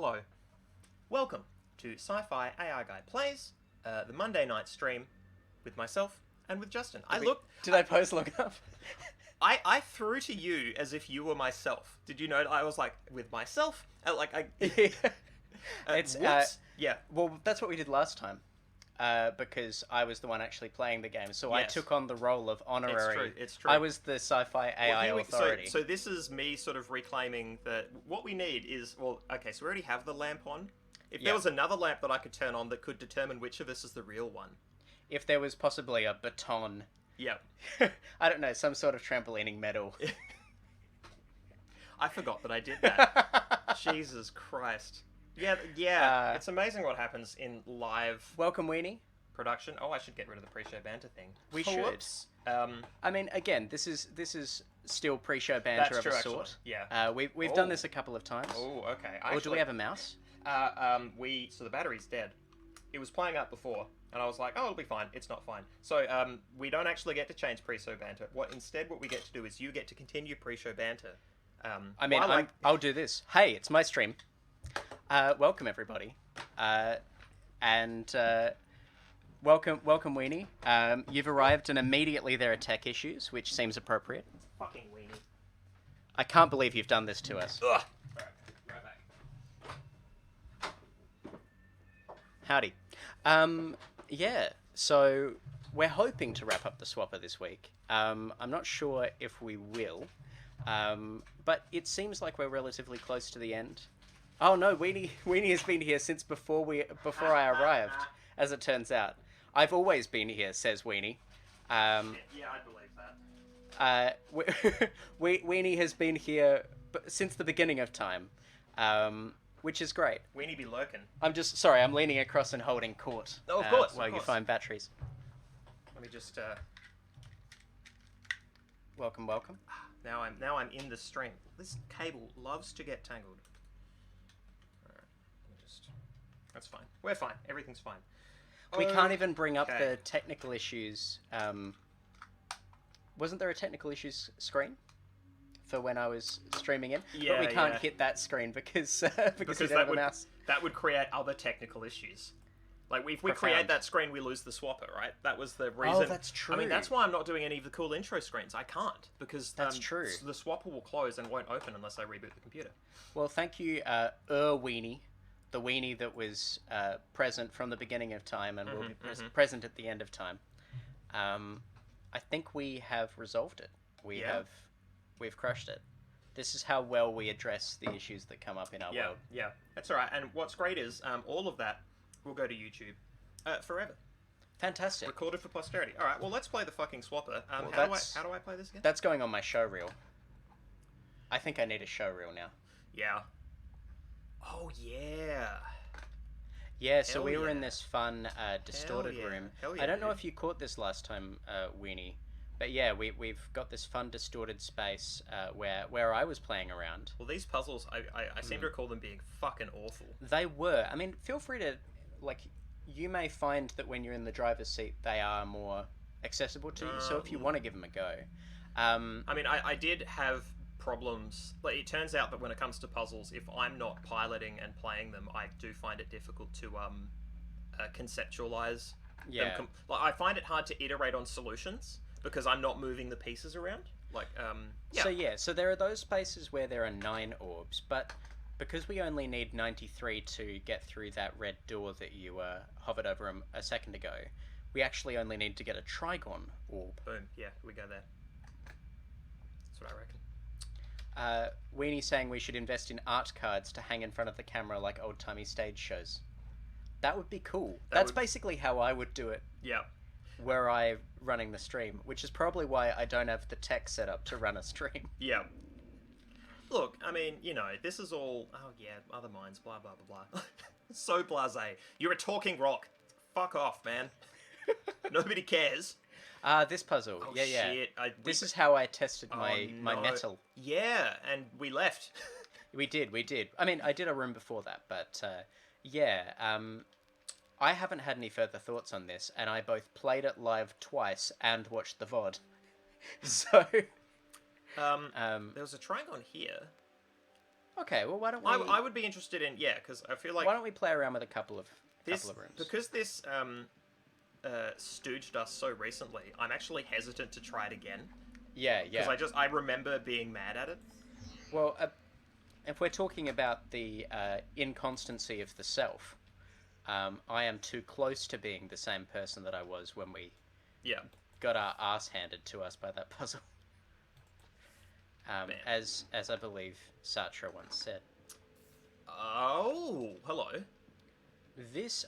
Hello. Welcome to SciFiAIguy Plays, the Monday night stream with myself and with Justin. Did I pose long enough? I threw to you as if you were myself. Did you know? I was like, with myself? It's whoops. Yeah. Well, that's what we did last time. Because I was the one actually playing the game, so I Yes. took on the role of honorary. It's true. I was the sci-fi AI authority. So this is me sort of reclaiming that what we need is, okay, so we already have the lamp on. If there was another lamp that I could turn on that could determine which of us is the real one. If there was possibly a baton. Yeah. I don't know, some sort of trampolining metal. I forgot that I did that. Jesus Christ. Yeah. It's amazing what happens in live Welcome, Weenie. production. Oh, I should get rid of the pre-show banter thing. We should. Whoops. I mean, again, this is still pre-show banter That's of true, a sort. actually. Yeah. We've done this a couple of times. Oh, okay. Or do we have a mouse? So the battery's dead. It was playing up before, and I was like, oh, it'll be fine. It's not fine. So, we don't actually get to change pre-show banter. What we get to do is you get to continue pre-show banter. I'll do this. Hey, it's my stream. Welcome, everybody. Welcome, Weenie. You've arrived, and immediately there are tech issues, which seems appropriate. Fucking weenie. I can't believe you've done this to us. Ugh. Right back. Howdy. Yeah, so we're hoping to wrap up the swapper this week. I'm not sure if we will, but it seems like we're relatively close to the end. Oh no, Weenie has been here since before I arrived, as it turns out. I've always been here, says Weenie. Yeah, I believe that. Weenie has been here since the beginning of time, which is great. Weenie be lurking. I'm leaning across and holding court. Oh, of course. While you find batteries. Let me just. Welcome. Now I'm in the stream. This cable loves to get tangled. Alright, that's fine. We're fine. Everything's fine. We can't even bring up the technical issues. Wasn't there a technical issues screen for when I was streaming in? Yeah, but we can't hit that screen because we don't have a mouse. That would create other technical issues. Like, if we create that screen, we lose the swapper, right? That was the reason. Oh, that's true. I mean, that's why I'm not doing any of the cool intro screens. I can't, because that's true. The swapper will close and won't open unless I reboot the computer. Well, thank you, Weenie. The Weenie that was present from the beginning of time and will be present at the end of time. I think we have resolved it. We've crushed it. This is how well we address the issues that come up in our world. Yeah, that's all right. And what's great is all of that will go to YouTube forever. Fantastic. Recorded for posterity. All right, well, let's play the fucking swapper. How do I play this again? That's going on my show reel. I think I need a show reel now. Yeah. Oh, yeah. Yeah, so we were in this fun, distorted room. Hell yeah, I don't know if you caught this last time, Weenie, but yeah, we've got this fun, distorted space where I was playing around. Well, these puzzles, I seem to recall them being fucking awful. They were. I mean, feel free to, you may find that when you're in the driver's seat, they are more accessible to you, so if you want to give them a go. I mean, I did have problems. Like, it turns out that when it comes to puzzles, if I'm not piloting and playing them, I do find it difficult to conceptualize them. I find it hard to iterate on solutions because I'm not moving the pieces around. So there are those spaces where there are 9 orbs, but because we only need 93 to get through that red door that you hovered over a second ago, we actually only need to get a trigon orb. Boom. Yeah, we go there. That's what I reckon. Weenie saying we should invest in art cards to hang in front of the camera like old-timey stage shows. That would be cool. That's basically how I would do it. Yeah. Were I running the stream, which is probably why I don't have the tech set up to run a stream. Yeah. Look, I mean, this is all... Oh, yeah, other minds, blah, blah, blah, blah. So blasé. You're a talking rock. Fuck off, man. Nobody cares. This puzzle. Oh, yeah. Shit. This is how I tested my metal. Yeah, and we left. We did. I mean, I did a room before that, but I haven't had any further thoughts on this, and I both played it live twice and watched the VOD. So... there was a trigon here. Okay, well, why don't we... I would be interested in, yeah, because I feel like why don't we play around with a couple of this rooms? because this stooged us so recently. I'm actually hesitant to try it again. Yeah. Because I remember being mad at it. Well, if we're talking about the inconstancy of the self, I am too close to being the same person that I was when we got our ass handed to us by that puzzle. As I believe Sartre once said. Oh, hello. This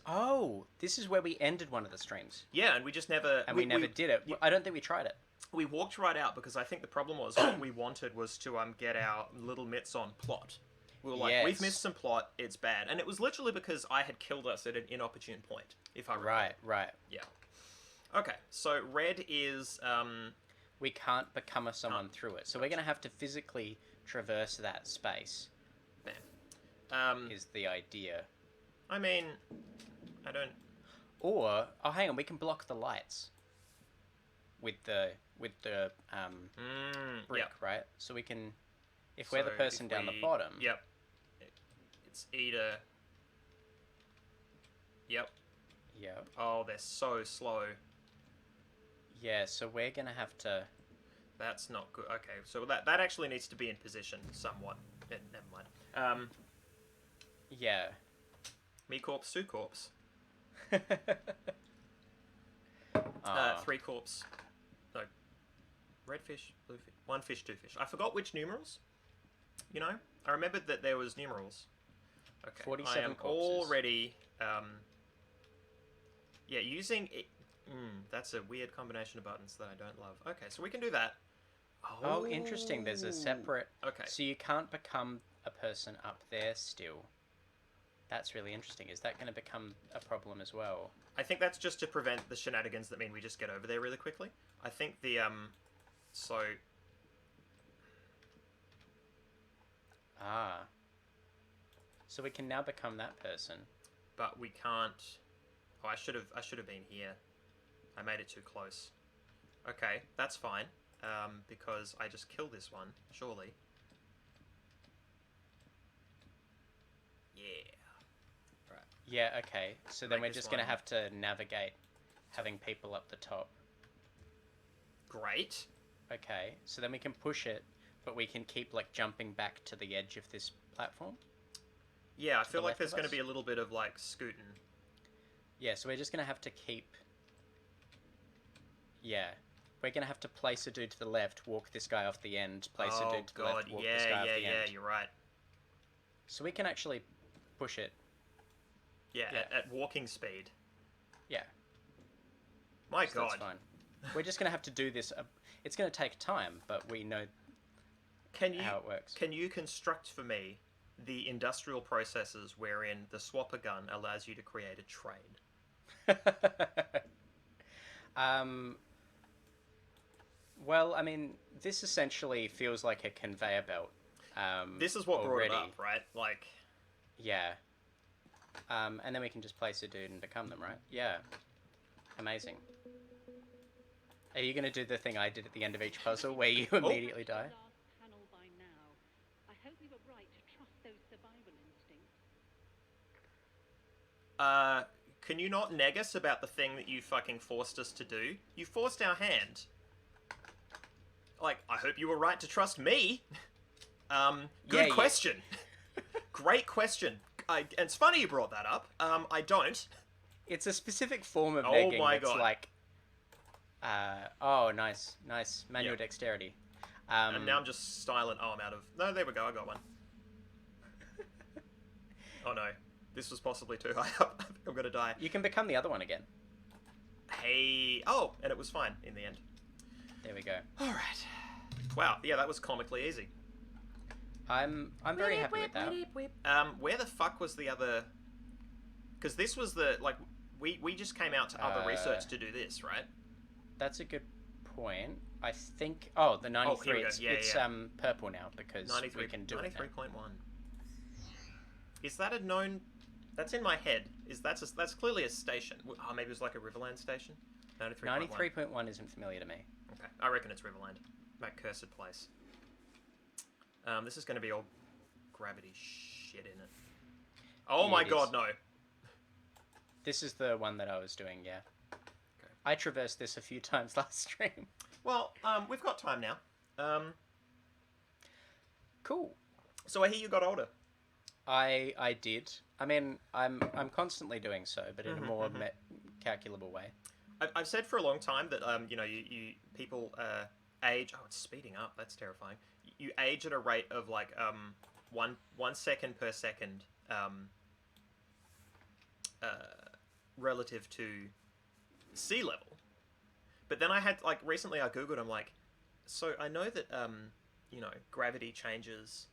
is where we ended one of the streams. Yeah, and we just never... And we never did it. I don't think we tried it. We walked right out because I think the problem was what we wanted was to get our little mitts on plot. We were like, Yes. we've missed some plot, it's bad. And it was literally because I had killed us at an inopportune point, if I recall. Right. Yeah. Okay, so red is... We can't become someone through it. So we're going to have to physically traverse that space. Bam. Is the idea. I mean, I don't... Or, hang on, we can block the lights. With the brick, yep. right? So we can... If we're the person down the bottom... Yep. It's either... Yep. Oh, they're so slow. Yeah, so we're going to have to... That's not good. Okay, so that actually needs to be in position somewhat. Never mind. Yeah. Me corpse, Sue corpse. 3 corpse. No. Red fish, blue fish. 1 fish, 2 fish. I forgot which numerals. You know? I remembered that there was numerals. Okay. 47 I am corpses. already... yeah, using... that's a weird combination of buttons that I don't love. Okay, so we can do that. Oh, interesting. There's a separate... Okay. So you can't become a person up there still. That's really interesting. Is that going to become a problem as well? I think that's just to prevent the shenanigans that mean we just get over there really quickly. I think the, so... So we can now become that person. But we can't... Oh, I should have been here. I made it too close. Okay, that's fine. Because I just killed this one, surely. Yeah. Right. Yeah, okay. So then Make we're this just going to one. have to navigate having people up the top. Great. Okay, so then we can push it, but we can keep, like, jumping back to the edge of this platform. Yeah, I feel like there's going to us? be a little bit of, like, scooting. Yeah, so we're just going to have to keep... Yeah. We're going to have to place a dude to the left, walk this guy off the end, place a dude to the left, walk this guy off the end. Yeah, you're right. So we can actually push it. Yeah, at walking speed. Yeah. My So God. that's fine. We're just going to have to do this. It's going to take time, but we know how it works. Can you construct for me the industrial processes wherein the swapper gun allows you to create a train? Well, I mean, this essentially feels like a conveyor belt. This is what already. brought it up, right? Like, Yeah. And then we can just place a dude and become them, right? Yeah. Amazing. Are you going to do the thing I did at the end of each puzzle where you immediately die? Last panel by now. I hope we were right to trust those survival instincts. can you not neg us about the thing that you fucking forced us to do? You forced our hand. Like, I hope you were right to trust me. Good question. Great question. And it's funny you brought that up. I don't. It's a specific form of Oh negging my that's God. like... oh, nice. Manual Yep. dexterity. And now I'm just styling. Oh, I'm out of... No, there we go. I got one. Oh, no. This was possibly too high up. I'm going to die. You can become the other one again. Hey... Oh, and it was fine in the end. There we go. All right. Wow. Yeah, that was comically easy. I'm very happy with that. Where the fuck was the other... Because this was the... Like, we just came out to other research to do this, right? That's a good point. I think... Oh, the 93. here we go. It's Yeah. purple now because 93, we can do it now. 93.1. Is that a known... That's in my head. That's clearly a station. Oh, maybe it was like a Riverland station? 93.1. 93.1 isn't familiar to me. Okay. I reckon it's Riverland. That cursed place. This is going to be all gravity shit in it. Oh Yeah, my it god, is. no. This is the one that I was doing, yeah. Okay. I traversed this a few times last stream. Well, we've got time now. Cool. So I hear you got older. I did. I mean, I'm constantly doing so, but in a more calculable way. I've said for a long time that you people age. Oh, it's speeding up. That's terrifying. You age at a rate of like 1 second per second relative to sea level. But then I had like recently I googled. I'm like, so I know that gravity changes,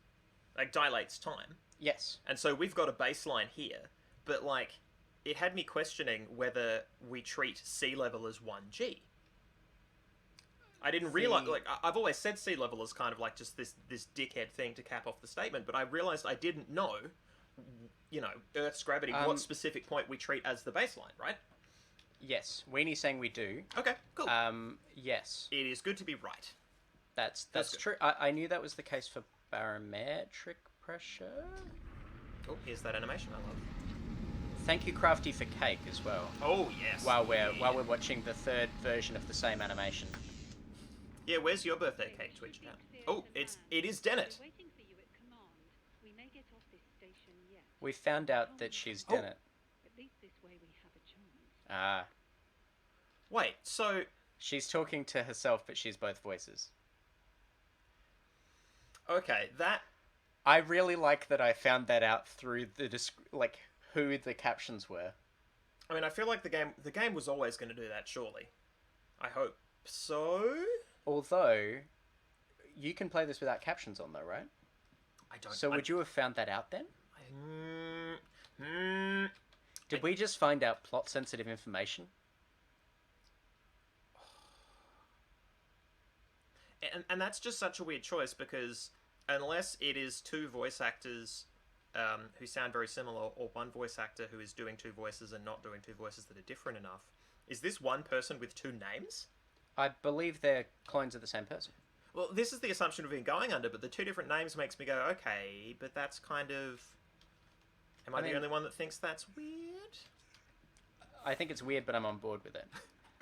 like dilates time, Yes. and so we've got a baseline here. But like, it had me questioning whether we treat sea level as 1G. I didn't realize, like, I've always said sea level as kind of like just this dickhead thing to cap off the statement, but I realized I didn't know, Earth's gravity, what specific point we treat as the baseline, right? Yes. Weenie's saying we do. Okay, cool. Yes. It is good to be right. That's good. true. I knew that was the case for barometric pressure. Oh, here's that animation I love. Thank you, Crafty, for cake as well. Oh yes. While we're watching the third version of the same animation. Yeah, where's your birthday cake, Twitch chat? Oh, it is Dennett. Waiting for you at command. We may get off this station yet. We found out that she's Dennett. At least this way we have a chance. Ah. Wait, so She's talking to herself, but she's both voices. okay, that I really like that I found that out through the who the captions were. I mean, I feel like the game was always going to do that, surely. I hope so. Although, you can play this without captions on, though, right? I don't. So would you have found that out then? Mm, Did we just find out plot-sensitive information? and that's just such a weird choice because unless it is two voice actors who sound very similar, or one voice actor who is doing two voices and not doing two voices that are different enough, is this one person with two names? I believe they're clones of the same person. Well, this is the assumption we've been going under, but the two different names makes me go, okay, but that's kind of... Am I the only one that thinks that's weird? I think it's weird, but I'm on board with it.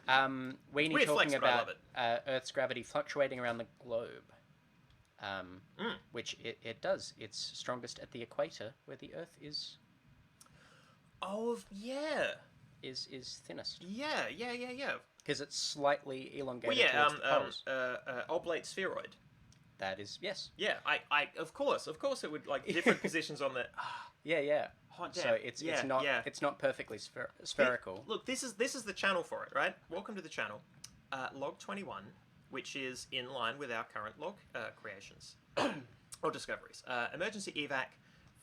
Weenie Weird talking flex, but I about love Earth's gravity fluctuating around the globe. Which it does. It's strongest at the equator, where the Earth is Oh, yeah. is thinnest. Yeah. Because it's slightly elongated Well, yeah, towards the poles. oblate spheroid. That is, yes. Yeah, I of course it would, like, different positions on the... Yeah. Hot damn. So it's not perfectly spherical. Look, this is the channel for it, right? Welcome to the channel. Log 21, which is in line with our current log creations. or discoveries. Emergency evac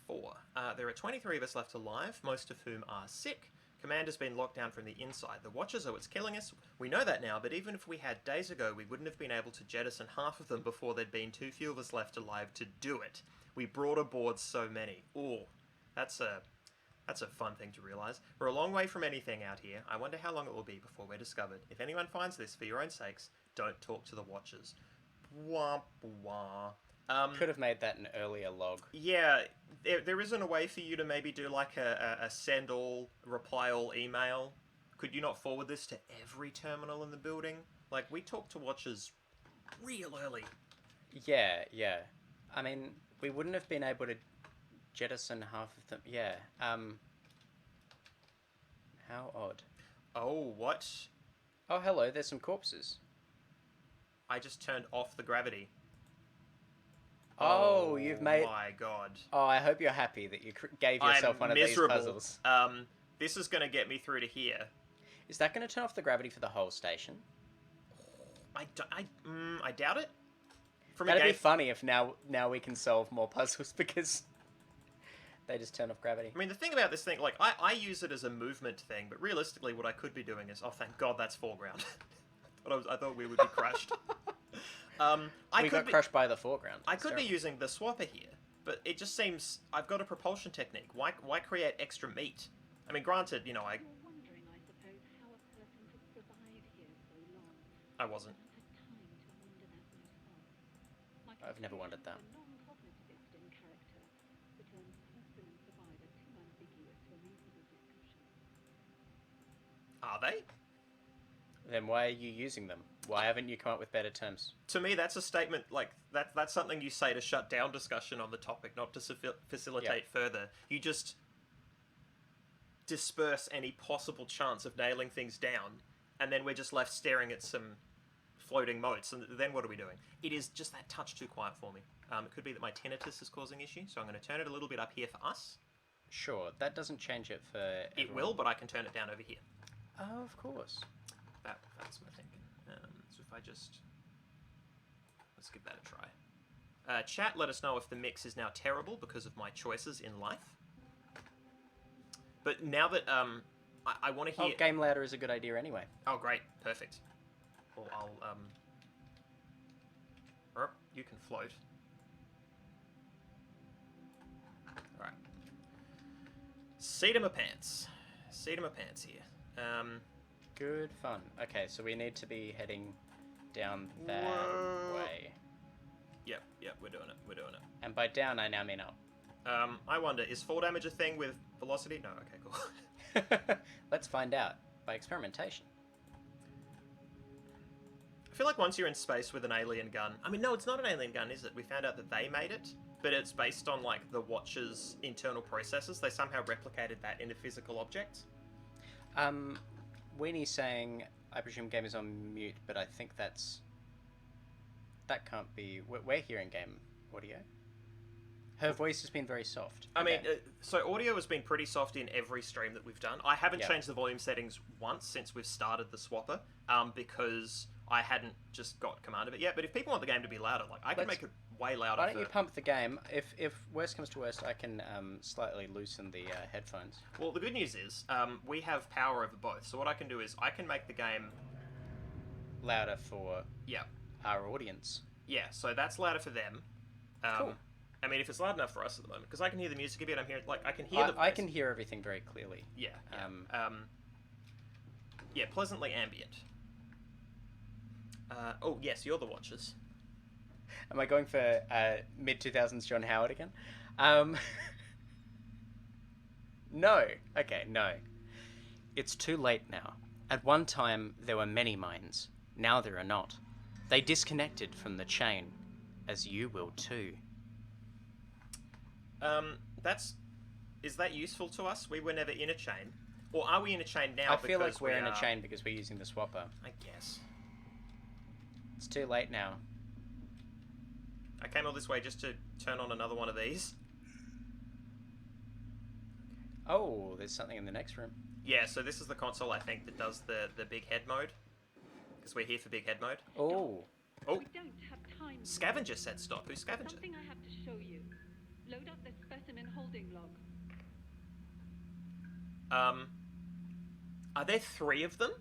4. There are 23 of us left alive, most of whom are sick. Command has been locked down from the inside. The Watchers are what's killing us. We know that now, but even if we had days ago, we wouldn't have been able to jettison half of them before there'd been too few of us left alive to do it. We brought aboard so many. Ooh, that's a fun thing to realise. We're a long way from anything out here. I wonder how long it will be before we're discovered. If anyone finds this, for your own sakes, don't talk to the Watchers. Wah, wah. Could have made that an earlier log. Yeah, there isn't a way for you to maybe do like a send all, reply all email. Could you not forward this to every terminal in the building? Like, we talk to Watchers real early. Yeah. I mean, we wouldn't have been able to jettison half of them. Yeah. How odd. Oh, what? Oh, hello, there's some corpses. I just turned off the gravity. Oh, you've made... Oh my god. Oh, I hope you're happy that you gave yourself one of these puzzles. This is going to get me through to here. Is that going to turn off the gravity for the whole station? I doubt it. That'd be funny if now we can solve more puzzles because they just turn off gravity. I mean, the thing about this thing, like, I use it as a movement thing, but realistically what I could be doing is... Oh, thank God that's foreground. I thought we would be crushed. We got crushed by the foreground. I could be using the swapper here, but it just seems I've got a propulsion technique. Why create extra meat? I mean, granted, You're wondering, I suppose, how a person could survive here so long. I wasn't. I've had time to wonder that myself. My I've never wondered that. confusion is a non-cognitivist in character. Are they? Then why are you using them? Why haven't you come up with better terms? To me, that's a statement like that's something you say to shut down discussion on the topic, not to facilitate further. You just disperse any possible chance of nailing things down, and then we're just left staring at some floating motes. And then what are we doing? It is just that touch too quiet for me. It could be that my tinnitus is causing issue, so I'm going to turn it a little bit up here for us. Sure, that doesn't change it for everyone. It will, but I can turn it down over here. Oh, of course. That's my thinking. So if I just... Let's give that a try. Chat, let us know if the mix is now terrible because of my choices in life. But now that I want to hear... Oh, game louder is a good idea anyway. Oh, great. Perfect. Well, you can float. Alright. Seat of my pants. Seat of my pants here. Good fun. Okay, so we need to be heading down that way. Yep, we're doing it. And by down, I now mean up. I wonder, is fall damage a thing with velocity? No, okay, cool. Let's find out by experimentation. I feel like once you're in space with an alien gun... I mean, no, it's not an alien gun, is it? We found out that they made it, but it's based on, like, the Watcher's internal processes. They somehow replicated that in a physical object. Weenie's saying, I presume game is on mute, but I think that can't be... We're hearing game audio. Her voice has been very soft. I mean, so audio has been pretty soft in every stream that we've done. I haven't changed the volume settings once since we've started the swapper, because I hadn't just got command of it yet. But if people want the game to be louder, like, I can make it way louder. Why don't you pump the game? If worst comes to worst, I can slightly loosen the headphones. Well, the good news is we have power over both. So what I can do is I can make the game louder for our audience. Yeah, so that's louder for them. Cool. I mean, if it's loud enough for us at the moment, because I can hear the music a bit. I'm hearing, like, I can hear the voice. I can hear everything very clearly. Yeah. Yeah, pleasantly ambient. Oh yes, you're the Watchers. Am I going for mid-2000s John Howard again? No. Okay, no. It's too late now. At one time, there were many minds. Now there are not. They disconnected from the chain, as you will too. Is that useful to us? We were never in a chain. Or are we in a chain now? I feel like we're in a chain because we're using the swapper. I guess. It's too late now. I came all this way just to turn on another one of these. Oh, there's something in the next room. Yeah, so this is the console, I think, that does the big head mode. Because we're here for big head mode. Oh. Oh. We don't have time. Scavenger said stop. Who's Scavenger? Something I have to show you. Load up the specimen holding log. Are there three of them?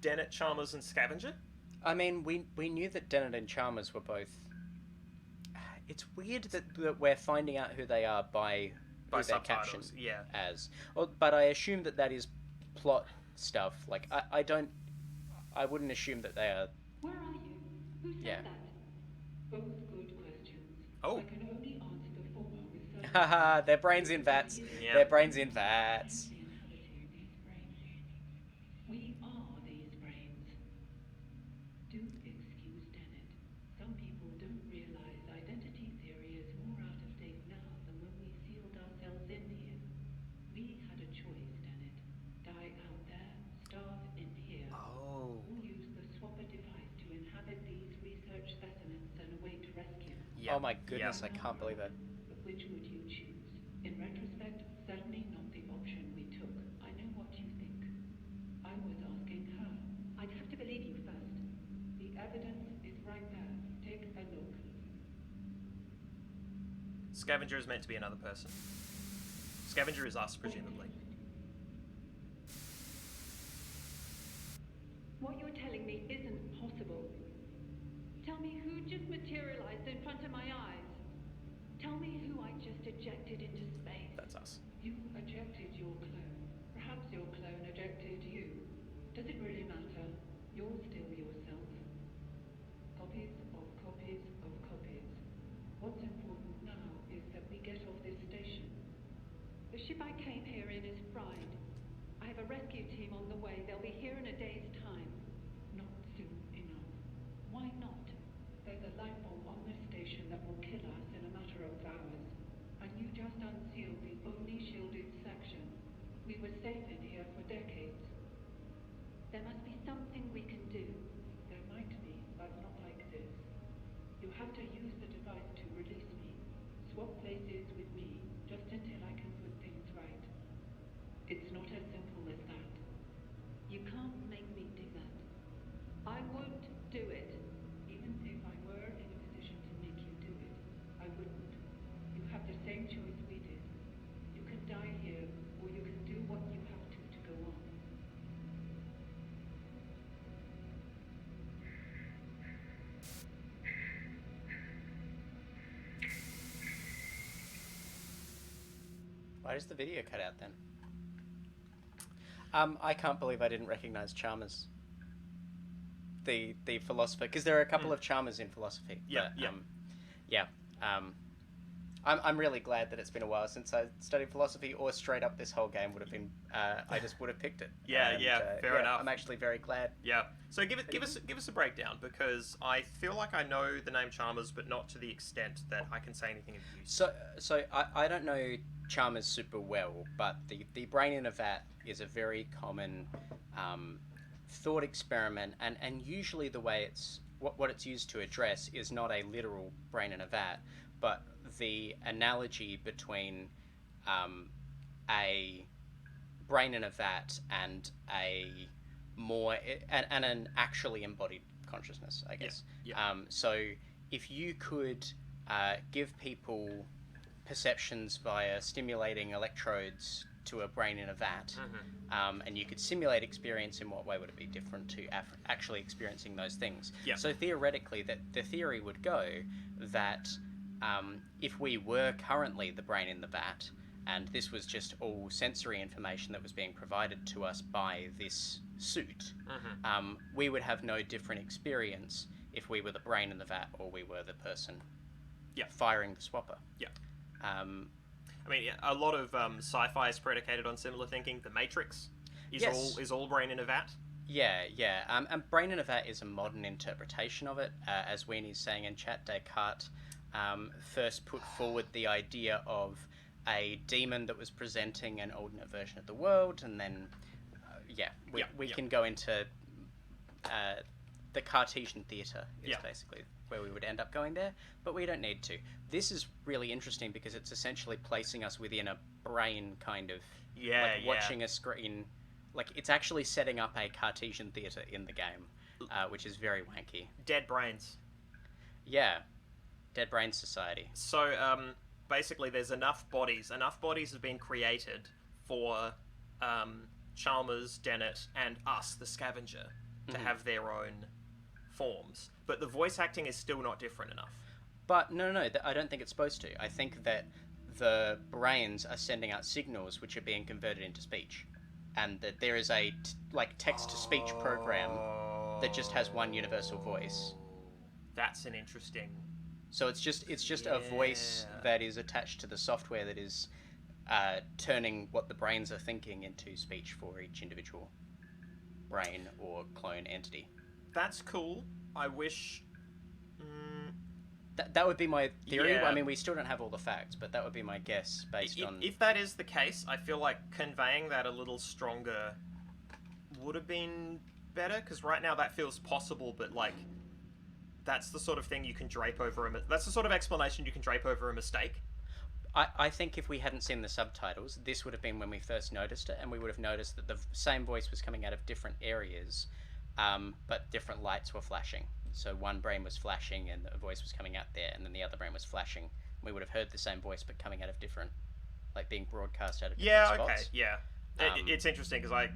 Dennett, Chalmers, and Scavenger? I mean, we knew that Dennett and Chalmers were both... It's weird that we're finding out who they are by who they're captioned as. Well, but I assume that is plot stuff. Like, I wouldn't assume that they are... Where are you? Who said that? Both good questions. Oh. I can only answer the former with certainty. Haha, their brains in vats. Yeah. Their brains in vats. We are these brains. Do excuse Dennett. Some people don't realize identity theory is more out of date now than when we sealed ourselves in here. We had a choice, Dennett. Die out there, starve in here. Oh. Or use the swapper device to inhabit these research specimens and await rescue. Yep. Oh my goodness, I can't believe it. Which would you choose? In retrospect, certainly not the option we took. I know what you think. I was asking her. I'd have to believe you first. The evidence is right there. Take a look. Scavenger is meant to be another person. Scavenger is us, presumably. What you're telling me isn't possible. Tell me who just materialized in front of my eyes. Tell me who I just ejected into space. That's us. You ejected your clone. Perhaps your clone ejected you. Does it really matter? You're still yourself. Copies of copies of copies. What's important now is that we get off this station. The ship I came here in is fried. I I have a rescue team on the way. They'll be here in a day's time. Not soon enough. Why not? There's a life form on this station that will kill us in a matter of hours. And you just unsealed the only shielded section. We were safe in here for decades. There must be something we can do. There might be, but not like this. You have to use the device to release me. Swap places with me, just until I can put things right. It's not as simple as that. You can't make me do that. I won't do it. Even if I were in a position to make you do it, I wouldn't. You have the same choice we did. You can die here, or you can do what you have to go on. Why does the video cut out then? I can't believe I didn't recognize Chalmers, the philosopher, because there are a couple of Chalmers in philosophy. Yeah, but, yeah. I'm really glad that it's been a while since I studied philosophy, or straight up this whole game would have been. I just would have picked it. Fair enough. I'm actually very glad. Yeah. So give us a breakdown, because I feel like I know the name Chalmers, but not to the extent that I can say anything of use. So I don't know Chalmers super well, but the brain in a vat is a very common thought experiment, and usually the way it's what it's used to address is not a literal brain in a vat, but the analogy between a brain in a vat and an actually embodied consciousness, I guess. Yeah. So if you could give people perceptions via stimulating electrodes to a brain in a vat, and you could simulate experience, in what way would it be different to actually experiencing those things? Yeah. So theoretically, that the theory would go that if we were currently the brain in the vat, and this was just all sensory information that was being provided to us by this suit, we would have no different experience if we were the brain in the vat or we were the person firing the swapper. Yeah. I mean, a lot of sci-fi is predicated on similar thinking. The Matrix is all brain in a vat. Yeah. And brain in a vat is a modern interpretation of it. As Weenie's saying in chat, Descartes first put forward the idea of a demon that was presenting an alternate version of the world, and then we can go into the Cartesian theatre is basically where we would end up going there, but we don't need to. This is really interesting because it's essentially placing us within a brain, kind of watching a screen. Like, it's actually setting up a Cartesian theatre in the game, which is very wanky. Dead brains. Yeah. Dead Brain Society. So, basically, there's enough bodies have been created for Chalmers, Dennett, and us, the Scavenger, to have their own forms. But the voice acting is still not different enough. But no, I don't think it's supposed to. I think that the brains are sending out signals which are being converted into speech, and that there is a text-to-speech program that just has one universal voice. That's an interesting... So it's just a voice that is attached to the software that is turning what the brains are thinking into speech for each individual brain or clone entity. That's cool. I wish... That would be my theory. Yeah. I mean, we still don't have all the facts, but that would be my guess based on... If that is the case, I feel like conveying that a little stronger would have been better, because right now that feels possible, but, like, that's the sort of thing you can drape over that's the sort of explanation you can drape over a mistake. I think if we hadn't seen the subtitles, this would have been when we first noticed it, and we would have noticed that the same voice was coming out of different areas, but different lights were flashing. So one brain was flashing and a voice was coming out there, and then the other brain was flashing. We would have heard the same voice, but coming out of different, like being broadcast out of different spots. Okay, yeah. It's interesting because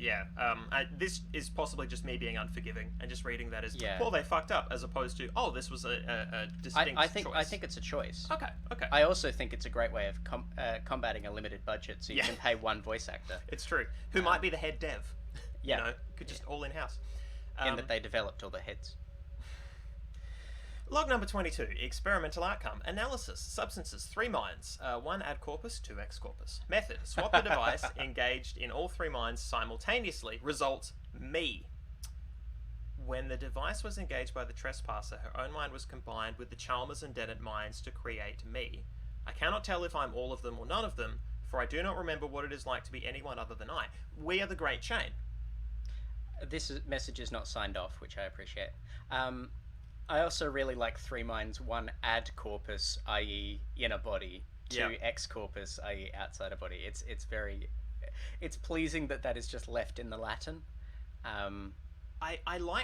this is possibly just me being unforgiving and just reading that as, well, they fucked up, as opposed to, this was a distinct choice. I think it's a choice. Okay. I also think it's a great way of combating a limited budget, so you can pay one voice actor. It's true. Who might be the head dev. Could just all in-house. In that they developed all the heads. Log number 22. Experimental outcome. Analysis. Substances. 3 mines. 1 ad corpus, 2 ex corpus. Method. Swap the device engaged in all 3 mines simultaneously. Result. Me. When the device was engaged by the trespasser, her own mind was combined with the Chalmers and Dennett minds to create me. I cannot tell if I'm all of them or none of them, for I do not remember what it is like to be anyone other than I. We are the Great Chain. Message is not signed off, which I appreciate. I also really like 3 minds, 1 ad corpus, i.e. inner body, 2 ex corpus, i.e. outside a body. It's pleasing that is just left in the Latin. I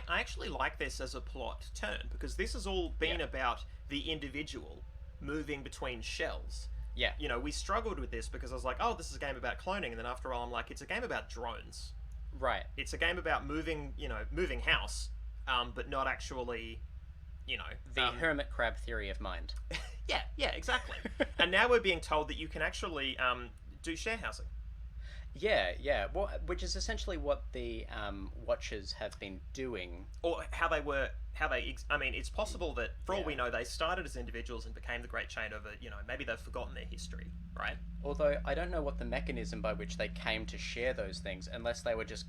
actually like this as a plot turn, because this has all been about the individual moving between shells. Yeah. You know, we struggled with this because I was like, oh, this is a game about cloning, and then after a while I'm like, it's a game about drones. Right. It's a game about moving house, but not actually, The hermit crab theory of mind. yeah, exactly. And now we're being told that you can actually do share housing. Yeah. Well, which is essentially what the Watchers have been doing. Or it's possible that, for all we know, they started as individuals and became the Great Chain over, maybe they've forgotten their history, right? Although, I don't know what the mechanism by which they came to share those things, unless they were just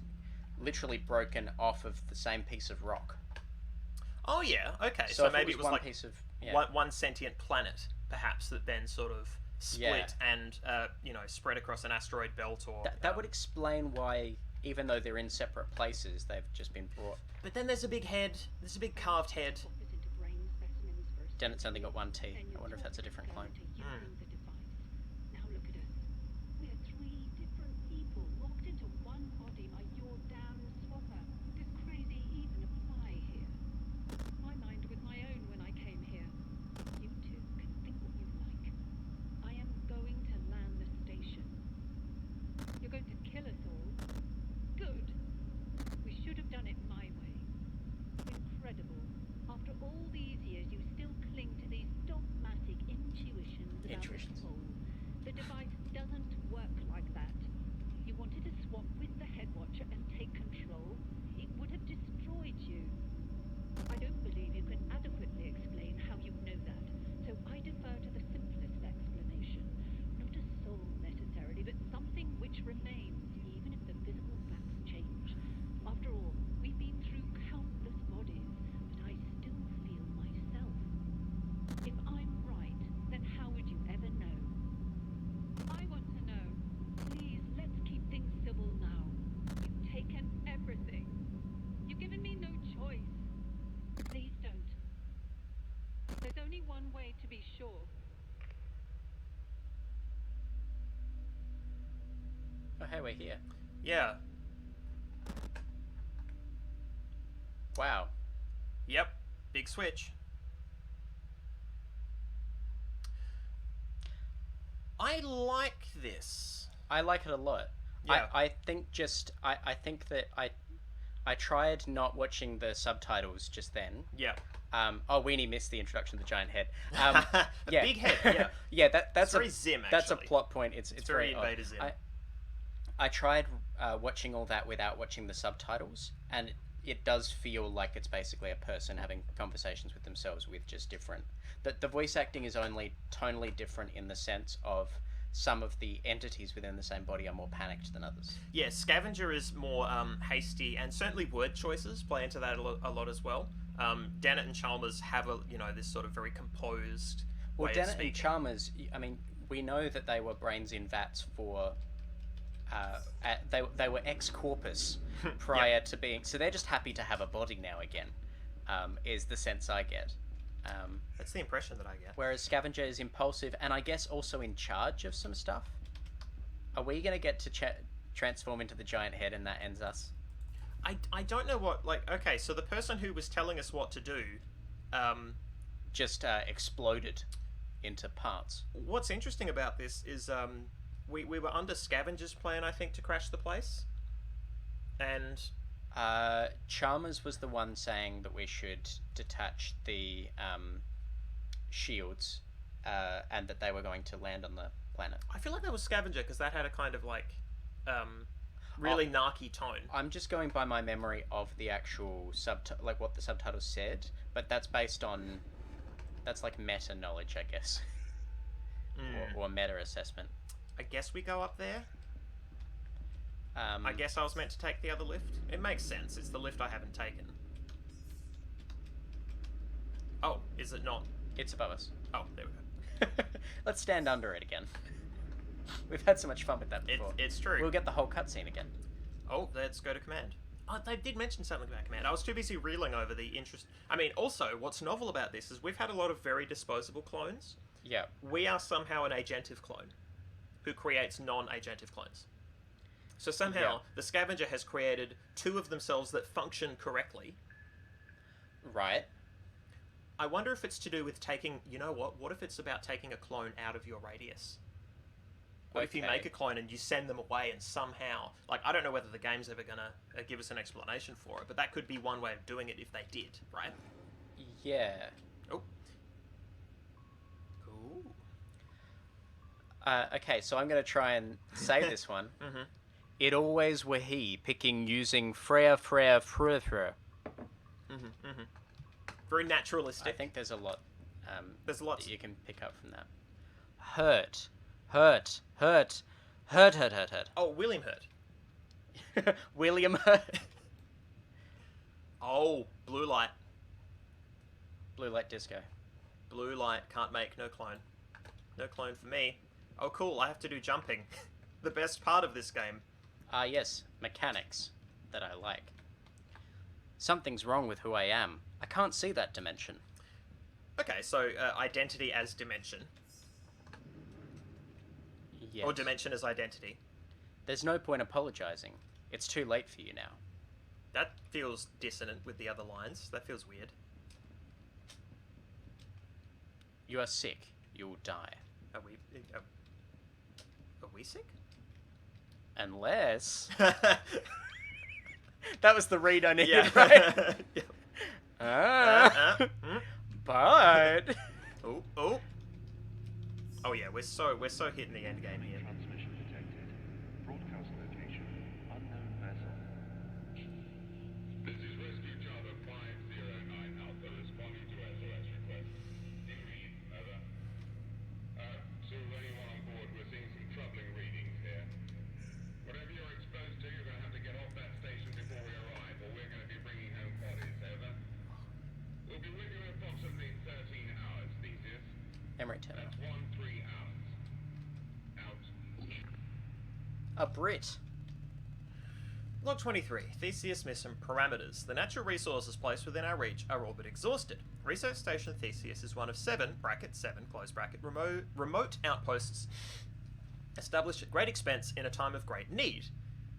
literally broken off of the same piece of rock. Oh, yeah, okay. So maybe it was one like piece of... one sentient planet, perhaps, that then sort of split and, spread across an asteroid belt or... That would explain why, even though they're in separate places, they've just been brought... But then there's a big head. There's a big carved head. Dennett's only got 1 T. I wonder if that's a different clone. Now look at us. We're 3 different people locked into one body by your damn swapper. Does crazy even apply here? My mind was my own when I came here. You two can think what you like. I am going to land the station. You're going to kill us all? Good. We should have done it my way. Incredible. After all these years, you still cling to these dogmatic intuitions about the soul. The device doesn't work like that. You wanted to swap with the head watcher and take control. It would have destroyed you. I don't believe you can adequately explain how you know that, so I defer to the simplest explanation. Not a soul necessarily, but something which remains, even if the visible facts change. After all, we've been through countless bodies, but I still feel myself. If I'm right, then how would you ever know? I want to know. Please, let's keep things civil now. You've taken everything. You've given me no choice. Please don't. There's only one way to be sure. Oh, hey, we're here. Yeah. Wow. Yep. Big switch. I like this. I like it a lot. Yeah. I think that I tried not watching the subtitles just then. Yeah. Weenie missed the introduction of the giant head. The big head, yeah. Yeah, that's very Zim, That's a actually. plot point. It's very odd. Invader Zim. I tried watching all that without watching the subtitles, and it does feel like it's basically a person having conversations with themselves with just different... The voice acting is only tonally different in the sense of some of the entities within the same body are more panicked than others. Yeah, Scavenger is more hasty, and certainly word choices play into that a lot as well. Dennett and Chalmers have this sort of very composed way of Dennett speaking. and Chalmers, I mean, we know that they were brains in vats for... they were ex corpus prior to being... So they're just happy to have a body now again, is the sense I get. That's the impression that I get. Whereas Scavenger is impulsive and I guess also in charge of some stuff. Are we going to get to transform into the giant head and that ends us? I don't know what... okay, so the person who was telling us what to do... just exploded into parts. What's interesting about this is we were under Scavenger's plan, I think, to crash the place. And... Chalmers was the one saying that we should detach the shields and that they were going to land on the planet. I feel like that was Scavenger, because that had a kind of really narky tone. I'm just going by my memory of the actual what the subtitles said, but that's based on That's like meta knowledge, I guess, or meta assessment. I guess we go up there. Um, I guess I was meant to take the other lift. It makes sense. It's the lift I haven't taken. Oh, is it not? It's above us. Oh, there we go. Let's stand under it again. We've had so much fun with that before. It's true. We'll get the whole cutscene again. Oh, let's go to command. Oh, they did mention something about command. I was too busy reeling over the interest. I mean, also, what's novel about this is we've had a lot of very disposable clones. Yeah. We are somehow an agentive clone who creates non-agentive clones. So somehow, the scavenger has created two of themselves that function correctly. Right. I wonder if it's to do with taking... You know what? What if it's about taking a clone out of your radius? What if you make a clone and you send them away and somehow... Like, I don't know whether the game's ever going to give us an explanation for it, but that could be one way of doing it if they did, right? Yeah. Oh. Ooh. Okay, so I'm going to try and say this one. Mm-hmm. It always were he, picking using Freya. Mm-hmm, mm-hmm. Very naturalistic. I think there's a lot There's lots. that you can pick up from that. Hurt. Oh, William Hurt. William Hurt. Oh, blue light. Blue light disco. Blue light, can't make, no clone. No clone for me. Oh, cool, I have to do jumping. The best part of this game. Yes, mechanics that I like. Something's wrong with who I am. I can't see that dimension. Okay, so identity as dimension. Yes. Or dimension as identity. There's no point apologizing. It's too late for you now. That feels dissonant with the other lines. That feels weird. You are sick. You will die. Are we sick? Unless... That was the read I needed, Yeah. right? Yeah. But... Oh. Oh yeah, we're so hitting the end game here. Transmission detected. Broadcast location, unknown vessel. This is Rescue Charter 509 Alpha responding to SOS request. In read, over. To anyone on board, we're seeing some troubling readings here. Whatever you're exposed to, you're going to have to get off that station before we arrive, or we're going to be bringing home bodies, over. We'll be with you in approximately 13 hours, Theseus. Emery Terminal. That's 13 hours. Out. A Brit. Log 23. Theseus mission parameters. The natural resources placed within our reach are all but exhausted. Research Station Theseus is one of 7 close bracket, remote outposts established at great expense in a time of great need.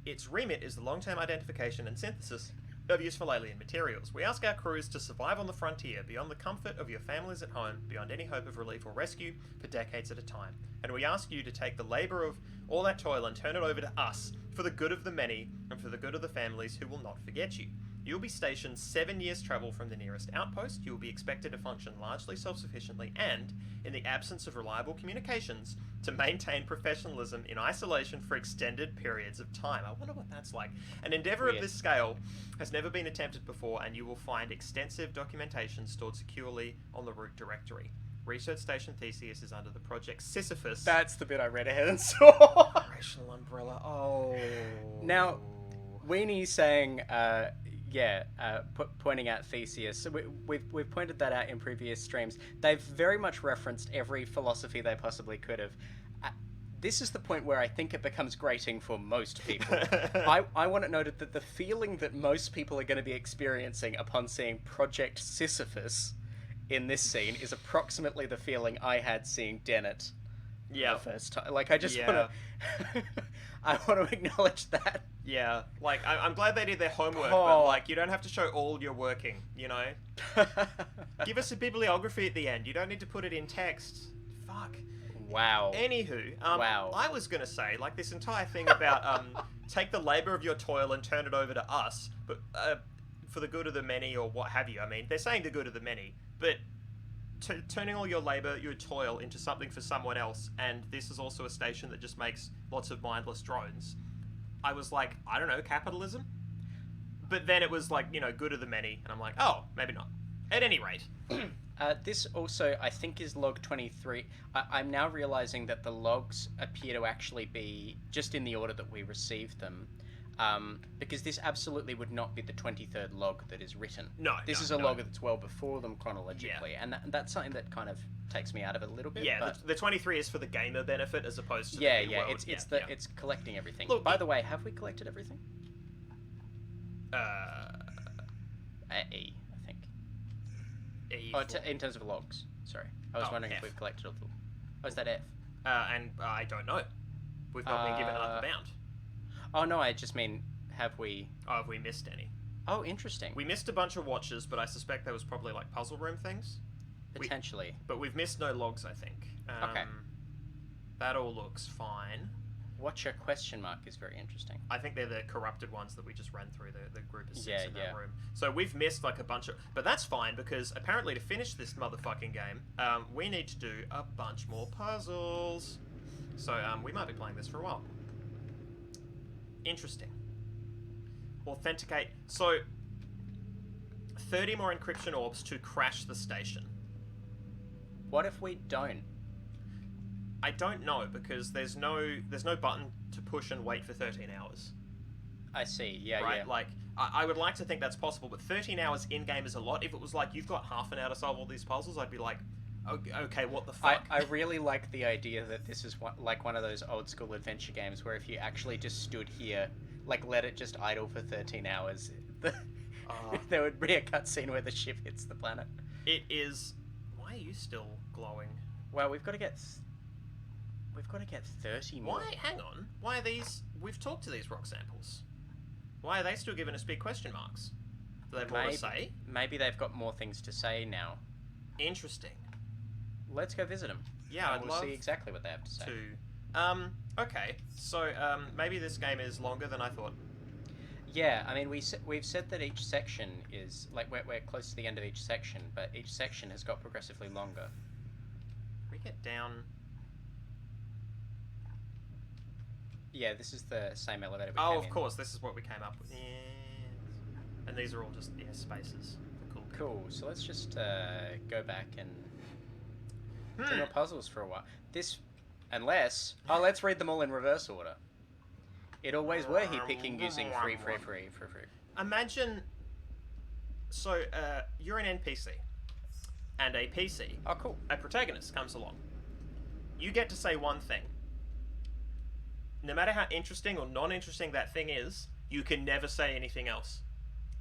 Its remit is the long-term identification and synthesis of useful alien materials. We ask our crews to survive on the frontier, beyond the comfort of your families at home, beyond any hope of relief or rescue, for decades at a time. And we ask you to take the labour of all that toil and turn it over to us, for the good of the many, and for the good of the families who will not forget you. You will be stationed 7 years' travel from the nearest outpost. You will be expected to function largely self-sufficiently and, in the absence of reliable communications, to maintain professionalism in isolation for extended periods of time. I wonder what that's like. An endeavour of Weird. this scale has never been attempted before, and you will find extensive documentation stored securely on the root directory. Research Station Theseus is under the project Sisyphus. That's the bit I read ahead and saw. Operational umbrella. Oh. Now, Weenie's saying, pointing out Theseus. So we've pointed that out in previous streams. They've very much referenced every philosophy they possibly could have. This is the point where I think it becomes grating for most people. I want it noted that the feeling that most people are going to be experiencing upon seeing Project Sisyphus in this scene is approximately the feeling I had seeing Dennett Yeah. the first time. Like, I just Yeah. want to... I want to acknowledge that. Yeah, like, I'm glad they did their homework, but, Oh. like, you don't have to show all your working, you know? Give us a bibliography at the end. You don't need to put it in text. Fuck. Wow. Anywho, Wow. I was gonna say, like, this entire thing about, take the labor of your toil and turn it over to us, but, for the good of the many, or what have you. I mean, they're saying the good of the many, but turning all your labor, your toil, into something for someone else, and this is also a station that just makes lots of mindless drones. I was like, I don't know, capitalism? But then it was like, you know, good of the many, and I'm like, oh, maybe not. At any rate, This also, I think, is log 23. I'm now realizing that the logs appear to actually be just in the order that we received them. Because this absolutely would not be the 23rd log that is written. No, This no, is a no. log that's well before them chronologically. And that's something that kind of takes me out of it a little bit. Yeah, but... the 23 is for the gamer benefit as opposed to yeah, the new yeah, world. it's collecting everything. Look, by the way, have we collected everything? E, I think. E Oh, for- in terms of logs. Sorry, I was wondering F. if we've collected all the. Oh, is that F? and I don't know. We've not been given an upper bound. Oh no, I just mean, have we? Oh, have we missed any? Oh, interesting. We missed a bunch of watches, but I suspect there was probably like puzzle room things. Potentially. But we've missed no logs, I think. Okay. That all looks fine. Watcher question mark is very interesting. I think they're the corrupted ones that we just ran through, the group of 6 Yeah, in that yeah. room. So we've missed like a bunch of... But that's fine, because apparently to finish this motherfucking game, we need to do a bunch more puzzles. So we might be playing this for a while. Interesting. Authenticate. So 30 more encryption orbs to crash the station. What if we don't? I don't know, because there's no button to push and wait for 13 hours. I see. Yeah, Right? yeah. Like, I would like to think that's possible, but 13 hours in-game is a lot. If it was like, you've got half an hour to solve all these puzzles, I'd be like, okay, what the fuck? I really like the idea that this is like one of those old school adventure games where if you actually just stood here, like let it just idle for 13 hours, there would be a cutscene where the ship hits the planet. It is... Why are you still glowing? Well, we've got to get 30 more. Why? Hang on. Why are these... We've talked to these rock samples. Why are they still giving us big question marks? Do they have more to say? Maybe they've got more things to say now. Interesting. Let's go visit them. Yeah, I'd we'll love see exactly what they have to say. Okay. So, maybe this game is longer than I thought. Yeah, I mean, we've said that each section is... Like, we're close to the end of each section, but each section has got progressively longer. We get down... Yeah, this is the same elevator we Oh, came of in. course, this is what we came up with. Yes. And these are all just, spaces for cool people. Cool, so let's just go back and do more puzzles for a while. Unless... Oh, let's read them all in reverse order. It always were he picking using free. Imagine... So, you're an NPC. And a PC. Oh, cool. A protagonist comes along. You get to say one thing. No matter how interesting or non-interesting that thing is, you can never say anything else.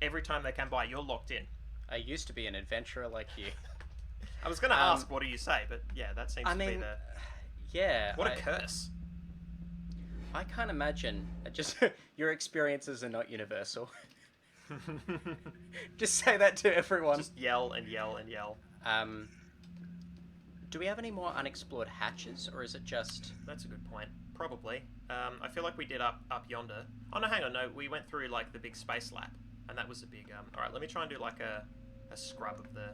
Every time they come by, you're locked in. I used to be an adventurer like you. I was going to ask, what do you say? But yeah, that seems to be the... Yeah. What a curse. I can't imagine. Just your experiences are not universal. Just say that to everyone. Just yell and yell and yell. Do we have any more unexplored hatches, or is it just... That's a good point. Probably. I feel like we did up yonder. Oh, no, hang on. No, we went through, like, the big space lap. And that was a big... Alright, let me try and do, like, a scrub of the...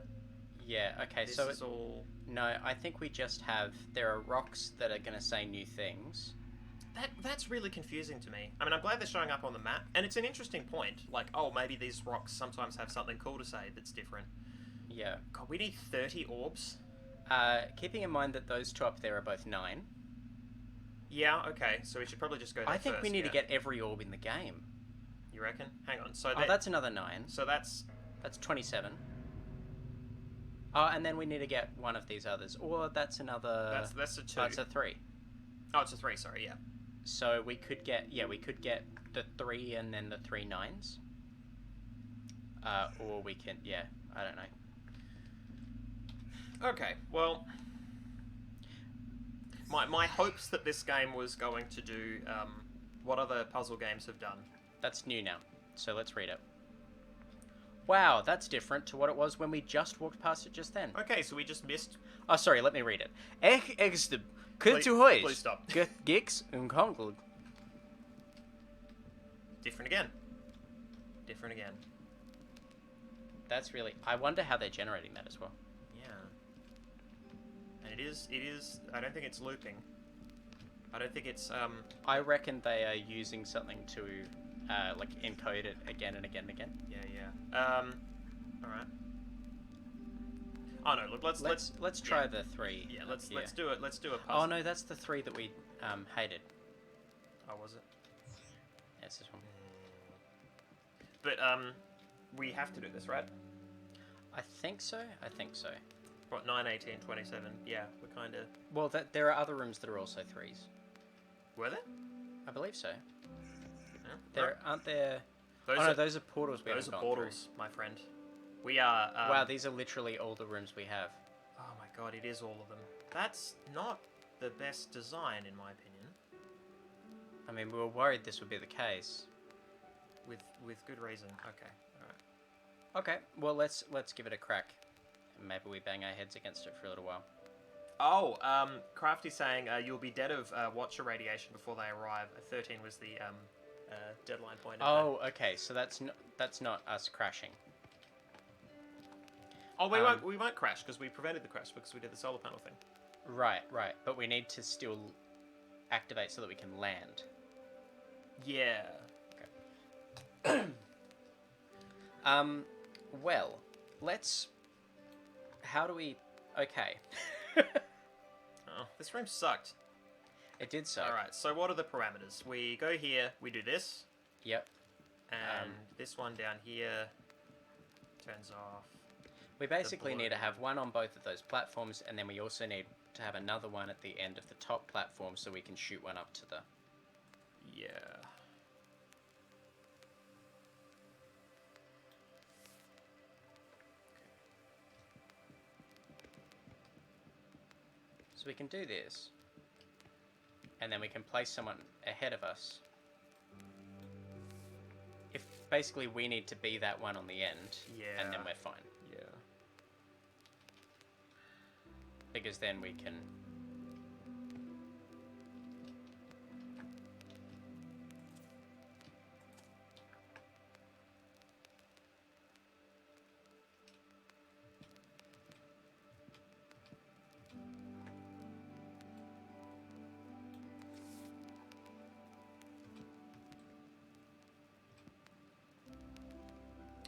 Yeah, okay, This so... is all... No, I think we just have... There are rocks that are going to say new things. That's really confusing to me. I mean, I'm glad they're showing up on the map. And it's an interesting point. Like, oh, maybe these rocks sometimes have something cool to say that's different. Yeah. God, we need 30 orbs? Keeping in mind that those two up there are both 9. Yeah, okay. So we should probably just go there I think first, we need to yeah. get every orb in the game. You reckon? Hang on. So Oh, that's another 9. So that's... That's 27. Oh, and then we need to get one of these others. Or that's another... That's a 2. Oh, it's a 3. Oh, it's a 3, sorry, yeah. So we could get... Yeah, we could get the 3 and then the 3 9s. Or we can... Yeah, I don't know. Okay, well... My hopes that this game was going to do what other puzzle games have done. That's new now. So let's read it. Wow, that's different to what it was when we just walked past it just then. Okay, so we just missed... Oh, sorry, let me read it. Please stop. Gix unkongl. Different again. Different again. That's really... I wonder how they're generating that as well. Yeah. And it is... I don't think it's looping. I don't think it's... I reckon they are using something to, like, encode it again and again and again. Yeah. Alright. Oh no! Look, Let's try the 3. Yeah, up let's here. do it. Let's do a Oh puzzle. no, that's the 3 that we hated. Oh, was it? Yeah, it's this one. But we have to do this, right? I think so. What, 9, 18, 27? Yeah, we're kind of... Well, there are other rooms that are also 3s. Were there? I believe so. Yeah. There aren't there. Those Oh no, are, those are portals we those haven't are gone portals, my friend. We are... through. Wow, these are literally all the rooms we have. Oh my god, it is all of them. That's not the best design, in my opinion. I mean, we were worried this would be the case. With good reason. Okay, alright. Okay, well let's give it a crack. Maybe we bang our heads against it for a little while. Oh, Crafty's saying you'll be dead of Watcher radiation before they arrive. 13 was the deadline point. Oh, okay, so that's not us crashing. Oh, we won't crash because we prevented the crash because we did the solar panel thing. Right, but we need to still activate so that we can land. Yeah. Well, let's... How do we... Okay. Oh, this room sucked. It did suck. Alright, so what are the parameters? We go here, we do this, Yep. and this one down here turns off. We basically blue. need to have one on both of those platforms, and then we also need to have another one at the end of the top platform so we can shoot one up to the... Yeah. So we can do this, and then we can place someone ahead of us. If basically we need to be that one on the end, and then Yeah. we're fine. Yeah. Because then we can...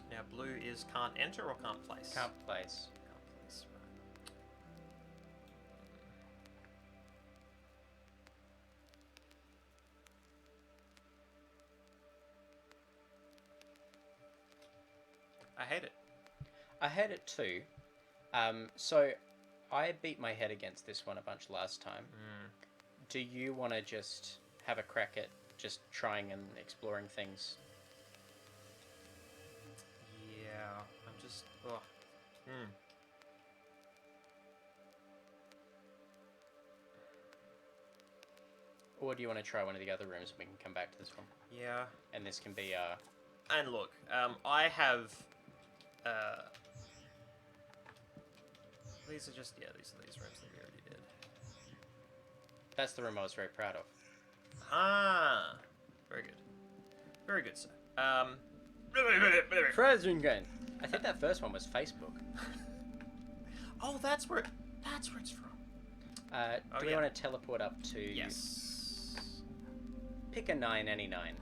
Now blue is can't enter or can't place? Can't place. Can't place, right. I hate it. I had it too. So I beat my head against this one a bunch last time. Do you want to just have a crack at just trying and exploring things? Yeah, I'm just... Ugh. Or do you want to try one of the other rooms and we can come back to this one? Yeah. And this can be And look, I have... these are just... Yeah, these are these rooms that we already did. That's the room I was very proud of. Ah! Very good. Very good, sir. Frozen game. I think that first one was Facebook. Oh, that's where it's from. Do we want to teleport up to... Yes. Pick a 9, any 9.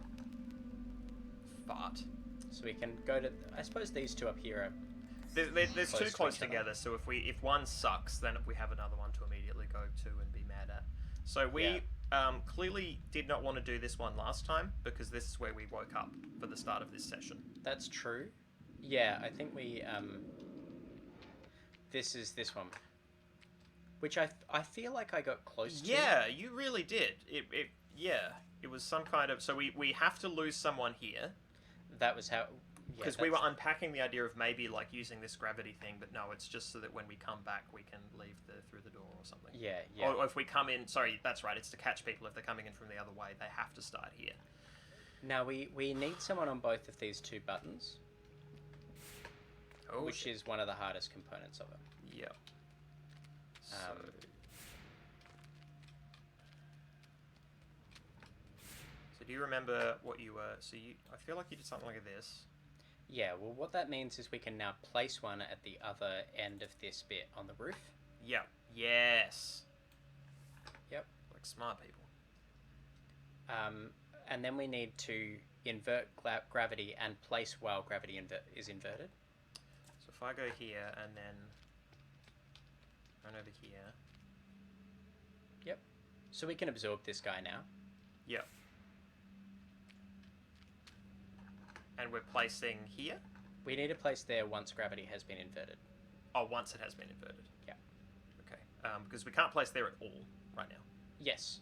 Fart. So we can go to... I suppose these two up here are... There's Close two to close each other. together, so if one sucks, then we have another one to immediately go to and be mad at. So we clearly did not want to do this one last time, because this is where we woke up for the start of this session. That's true. Yeah, I think we... This is this one. Which I feel like I got close to. Yeah, you really did. It was some kind of... So we have to lose someone here. That was how... Because we were unpacking the idea of maybe like using this gravity thing, but no, it's just so that when we come back, we can leave through the door or something. Yeah. Or if we come in, sorry, that's right, it's to catch people. If they're coming in from the other way, they have to start here. Now, we need someone on both of these two buttons, Oh, which is one of the hardest components of it. yeah. So do you remember what you were? So I feel like you did something like this. Yeah, well, what that means is we can now place one at the other end of this bit on the roof. Yeah. Yes. Yep. Like smart people. And then we need to invert gravity and place while gravity is inverted. So if I go here and then Run over here. Yep. So we can absorb this guy now. Yep. And we're placing here? We need a place there once gravity has been inverted. Oh, once it has been inverted. Yeah. Okay. Because we can't place there at all right now. Yes.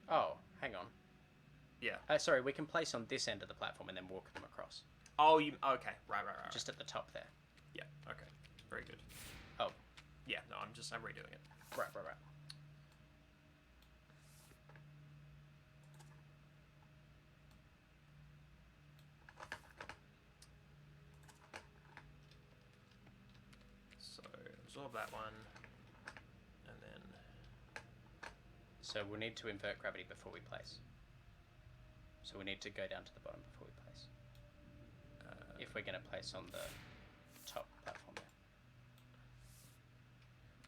Oh, hang on. Yeah. Sorry, we can place on this end of the platform and then walk them across. Oh, you... Okay. Right. Just at the top there. Yeah. Okay. Very good. Oh. Yeah. No, I'm redoing it. Right. So, absorb that one. And then... So we'll need to invert gravity before we place. So we need to go down to the bottom before we place. If we're going to place on the top platform there.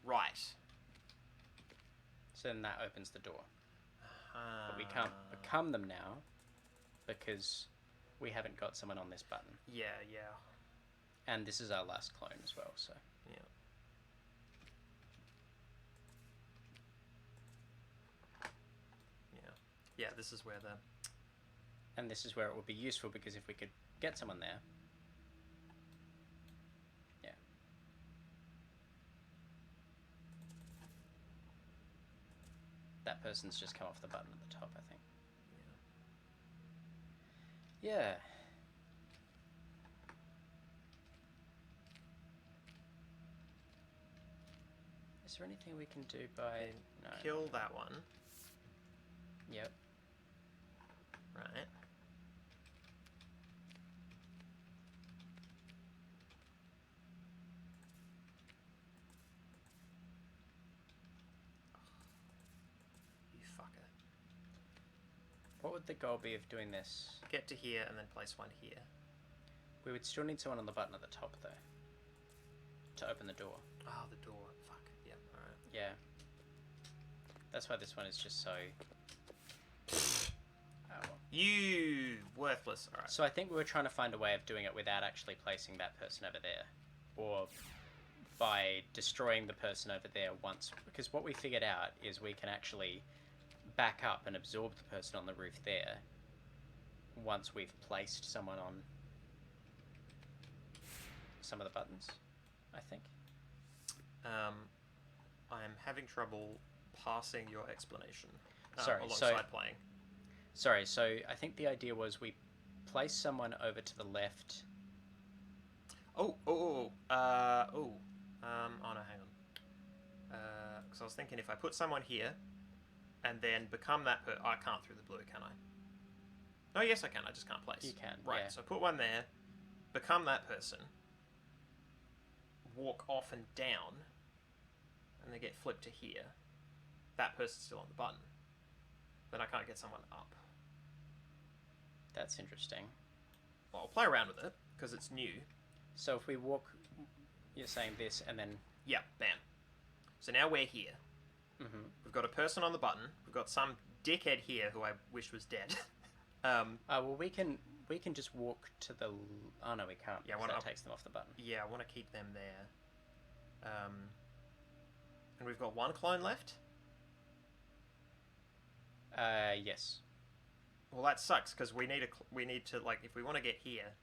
Right. So then that opens the door. But we can't become them now because we haven't got someone on this button. Yeah. And this is our last clone as well, so... Yeah. Yeah, this is where the... And this is where it would be useful because if we could get someone there... Yeah. That person's just come off the button at the top, I think. Yeah. Is there anything we can do by... No. Kill that one. Yep. Right. You fucker. What would the goal be of doing this? Get to here and then place one here. We would still need someone on the button at the top, though. To open the door. Oh, the door. Fuck. Yep, alright. Yeah. That's why this one is just so... Oh, well. You worthless. Alright. So I think we were trying to find a way of doing it without actually placing that person over there. Or by destroying the person over there once. Because what we figured out is we can actually back up and absorb the person on the roof there once we've placed someone on some of the buttons, I think. I'm having trouble passing your explanation Sorry, alongside playing. Sorry, so I think the idea was we place someone over to the left. Oh no, hang on. Because I was thinking if I put someone here and then become that I can't through the blue, can I? Oh, yes, I can. I just can't place. You can, Right, yeah. so put one there, become that person, walk off and down, and they get flipped to here. That person's still on the button. Then I can't get someone up. That's interesting. Well, I'll play around with it, because it's new. So if we walk, you're saying this, and then... Yeah, bam. So now we're here. Mm-hmm. We've got a person on the button. We've got some dickhead here who I wish was dead. well, we can just walk to the... Oh, no, we can't. Yeah, Yeah, that takes them off the button. Yeah, I want to keep them there. And we've got one clone left? Yes. Well, that sucks, because we need to, like, if we want to get here...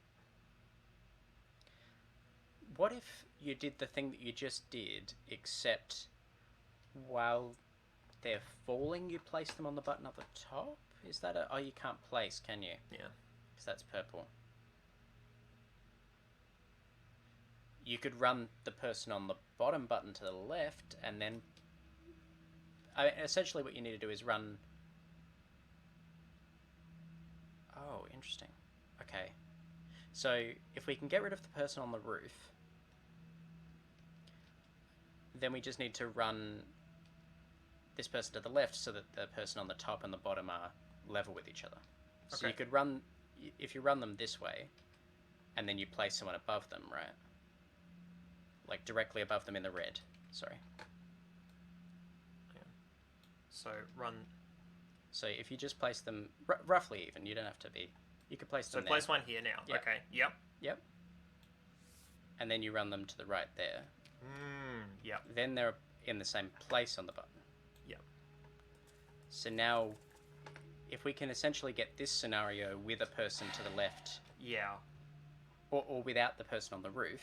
What if you did the thing that you just did, except while they're falling, you place them on the button at the top? Is that a... Oh, you can't place, can you? Yeah. Because that's purple. You could run the person on the bottom button to the left, and then... essentially what you need to do is run... Oh, interesting. Okay. So, if we can get rid of the person on the roof, then we just need to run this person to the left so that the person on the top and the bottom are level with each other. So you could run... If you run them this way, and then you place someone above them, right? Like, directly above them in the red. Sorry. Yeah. So, run... So if you just place them roughly even, you don't have to be... You could place them So, place one here now. Yep. Okay, yep. Yep. and then you run them to the right there. Yep. Then they're in the same place on the button. Yep. So now, if we can essentially get this scenario with a person to the left, Yeah. or without the person on the roof.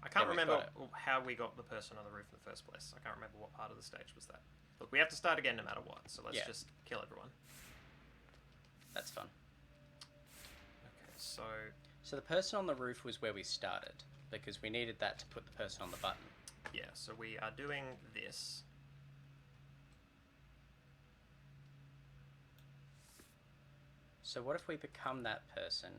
I can't Then we've remember got how we got the person on the roof in the first place. I can't remember what part of the stage was that. Look, we have to start again no matter what, so let's Yeah. just kill everyone. That's fun. Okay, so... So the person on the roof was where we started, because we needed that to put the person on the button. Yeah, so we are doing this. So what if we become that person,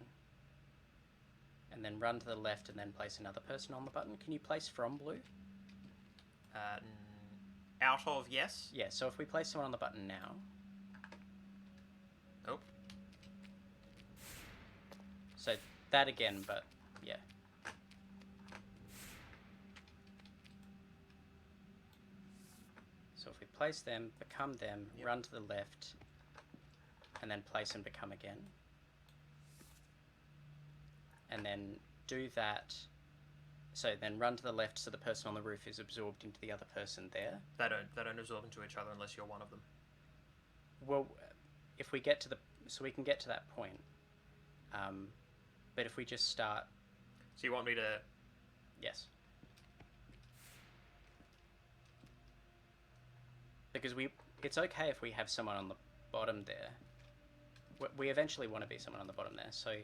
and then run to the left and then place another person on the button? Can you place from blue? Out of yes? Yeah, so if we place someone on the button now... Oh. So that again, but yeah. So if we place them, become them, Yep. run to the left, and then place and become again. And then do that. So then run to the left so the person on the roof is absorbed into the other person there. They don't absorb into each other unless you're one of them. Well, if we get to the... So we can get to that point. But if we just start... So you want me to... Yes. Because it's okay if we have someone on the bottom there. We eventually want to be someone on the bottom there, so...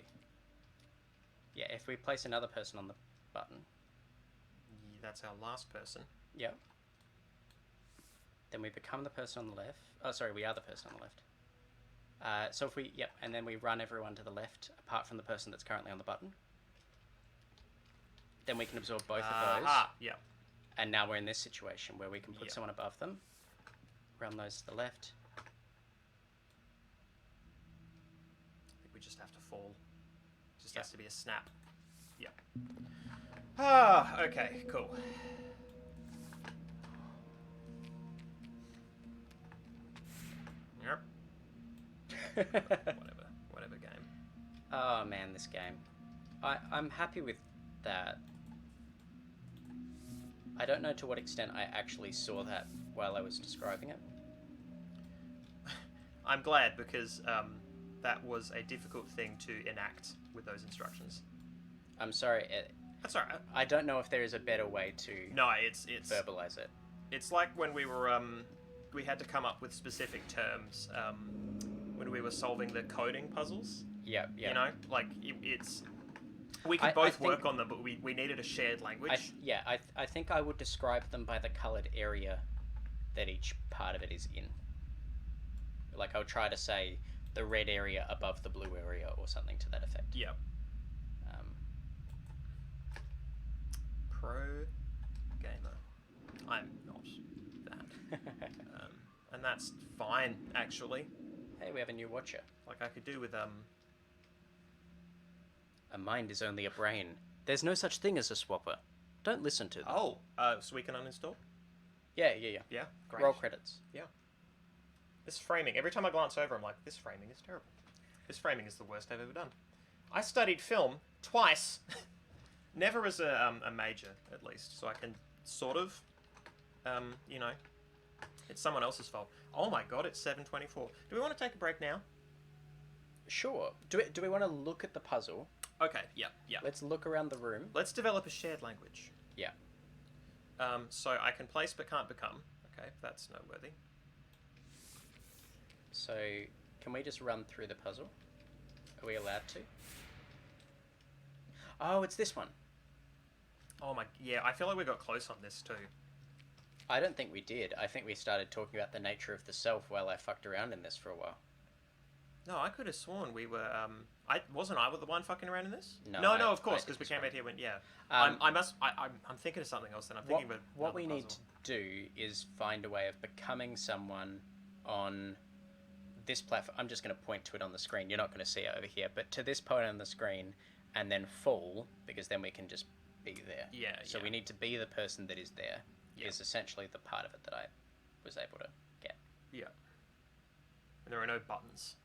Yeah, if we place another person on the button... That's our last person. Yep. Then we become the person on the left. Oh, sorry, we are the person on the left. So if we... Yep, and then we run everyone to the left, apart from the person that's currently on the button. Then we can absorb both of those. Yep. And now we're in this situation where we can put Yep. someone above them. Run those to the left. I think we just have to fall. Just Yep. has to be a snap. Yep. Okay, cool. Yep. Whatever game. Oh man, this game. I'm happy with that. I don't know to what extent I actually saw that while I was describing it. I'm glad because that was a difficult thing to enact with those instructions. I'm sorry, That's alright. I don't know if there is a better way to No, it's verbalize it. It's like when we were we had to come up with specific terms when we were solving the coding puzzles. Yeah. You know, like it's we could I both think- work on them, but we needed a shared language. I think I would describe them by the coloured area that each part of it is in. Like I would try to say the red area above the blue area or something to that effect. Yeah. Pro gamer. I'm not that. And that's fine, actually. Hey, we have a new watcher. Like I could do with A mind is only a brain. There's no such thing as a swapper. Don't listen to them. Oh, so we can uninstall? Yeah. Yeah, great. Roll credits. Yeah. This framing, every time I glance over, I'm like, this framing is terrible. This framing is the worst I've ever done. I studied film twice. Never as a major, at least. So I can sort of, you know, it's someone else's fault. Oh my god, it's 7:24. Do we want to take a break now? Sure. Do we want to look at the puzzle? Okay, yeah. Let's look around the room. Let's develop a shared language. Yeah. So I can place but can't become. Okay, that's noteworthy. So, can we just run through the puzzle? Are we allowed to? Oh, it's this one. Oh my, yeah, I feel like we got close on this too. I don't think we did. I think we started talking about the nature of the self while I fucked around in this for a while. No, I could have sworn we were. I the one fucking around in this. No, no, I- of course, I because did we this came one. out here. Went yeah. Um, I'm thinking of something else. Then I'm thinking of What another we need to puzzle. do is find a way of becoming someone on this platform. I'm just going to point to it on the screen. You're not going to see it over here, but to this point on the screen, and then fall, because then we can just be there. Yeah. So yeah. we need to be the person that is there. Yeah. Is essentially the part of it that I was able to get. Yeah. And there are no buttons.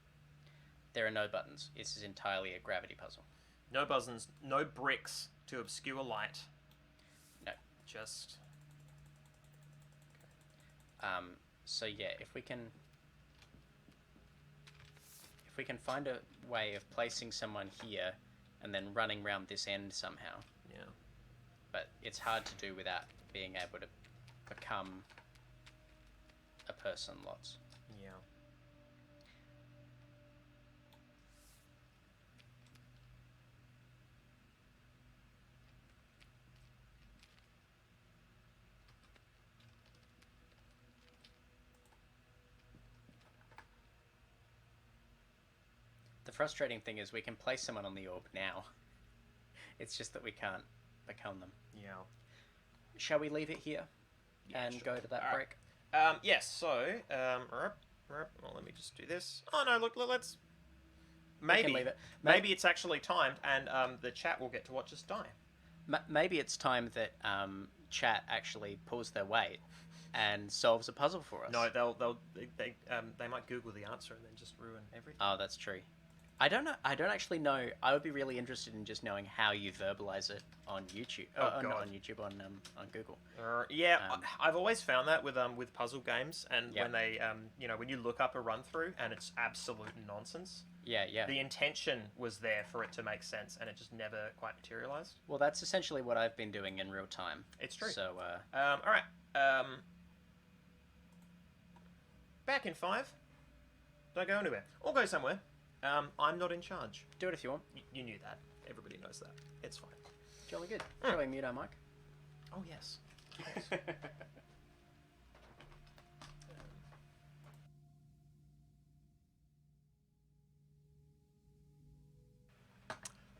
There are no buttons. This is entirely a gravity puzzle. No buttons. No bricks to obscure light. No. Just... So yeah, if we can find a way of placing someone here and then running around this end somehow. Yeah. But it's hard to do without being able to become a person lots. Yeah. The frustrating thing is we can place someone on the orb now. It's just that we can't become them. Yeah. Shall we leave it here and sure. go to that Alright. break? Yes, so, well, let me just do this. Oh no, look, let's... Maybe, leave it. maybe it's actually timed, and the chat will get to watch us die. Maybe it's time that chat actually pulls their weight and solves a puzzle for us. No, they might Google the answer and then just ruin everything. Oh, that's true. I don't know. I don't actually know. I would be really interested in just knowing how you verbalize it on YouTube. Not God. on YouTube, on Google. Yeah, I've always found that with puzzle games, and Yep. when they when you look up a run through and it's absolute nonsense. Yeah, yeah. The intention was there for it to make sense, and it just never quite materialized. Well, that's essentially what I've been doing in real time. It's true. So, All right. Back in 5. Don't go anywhere. Or go somewhere. I'm not in charge. do it if you want. You knew that. Everybody knows that. It's fine. Jolly good. Shall we mute our mic? Oh yes. Of course.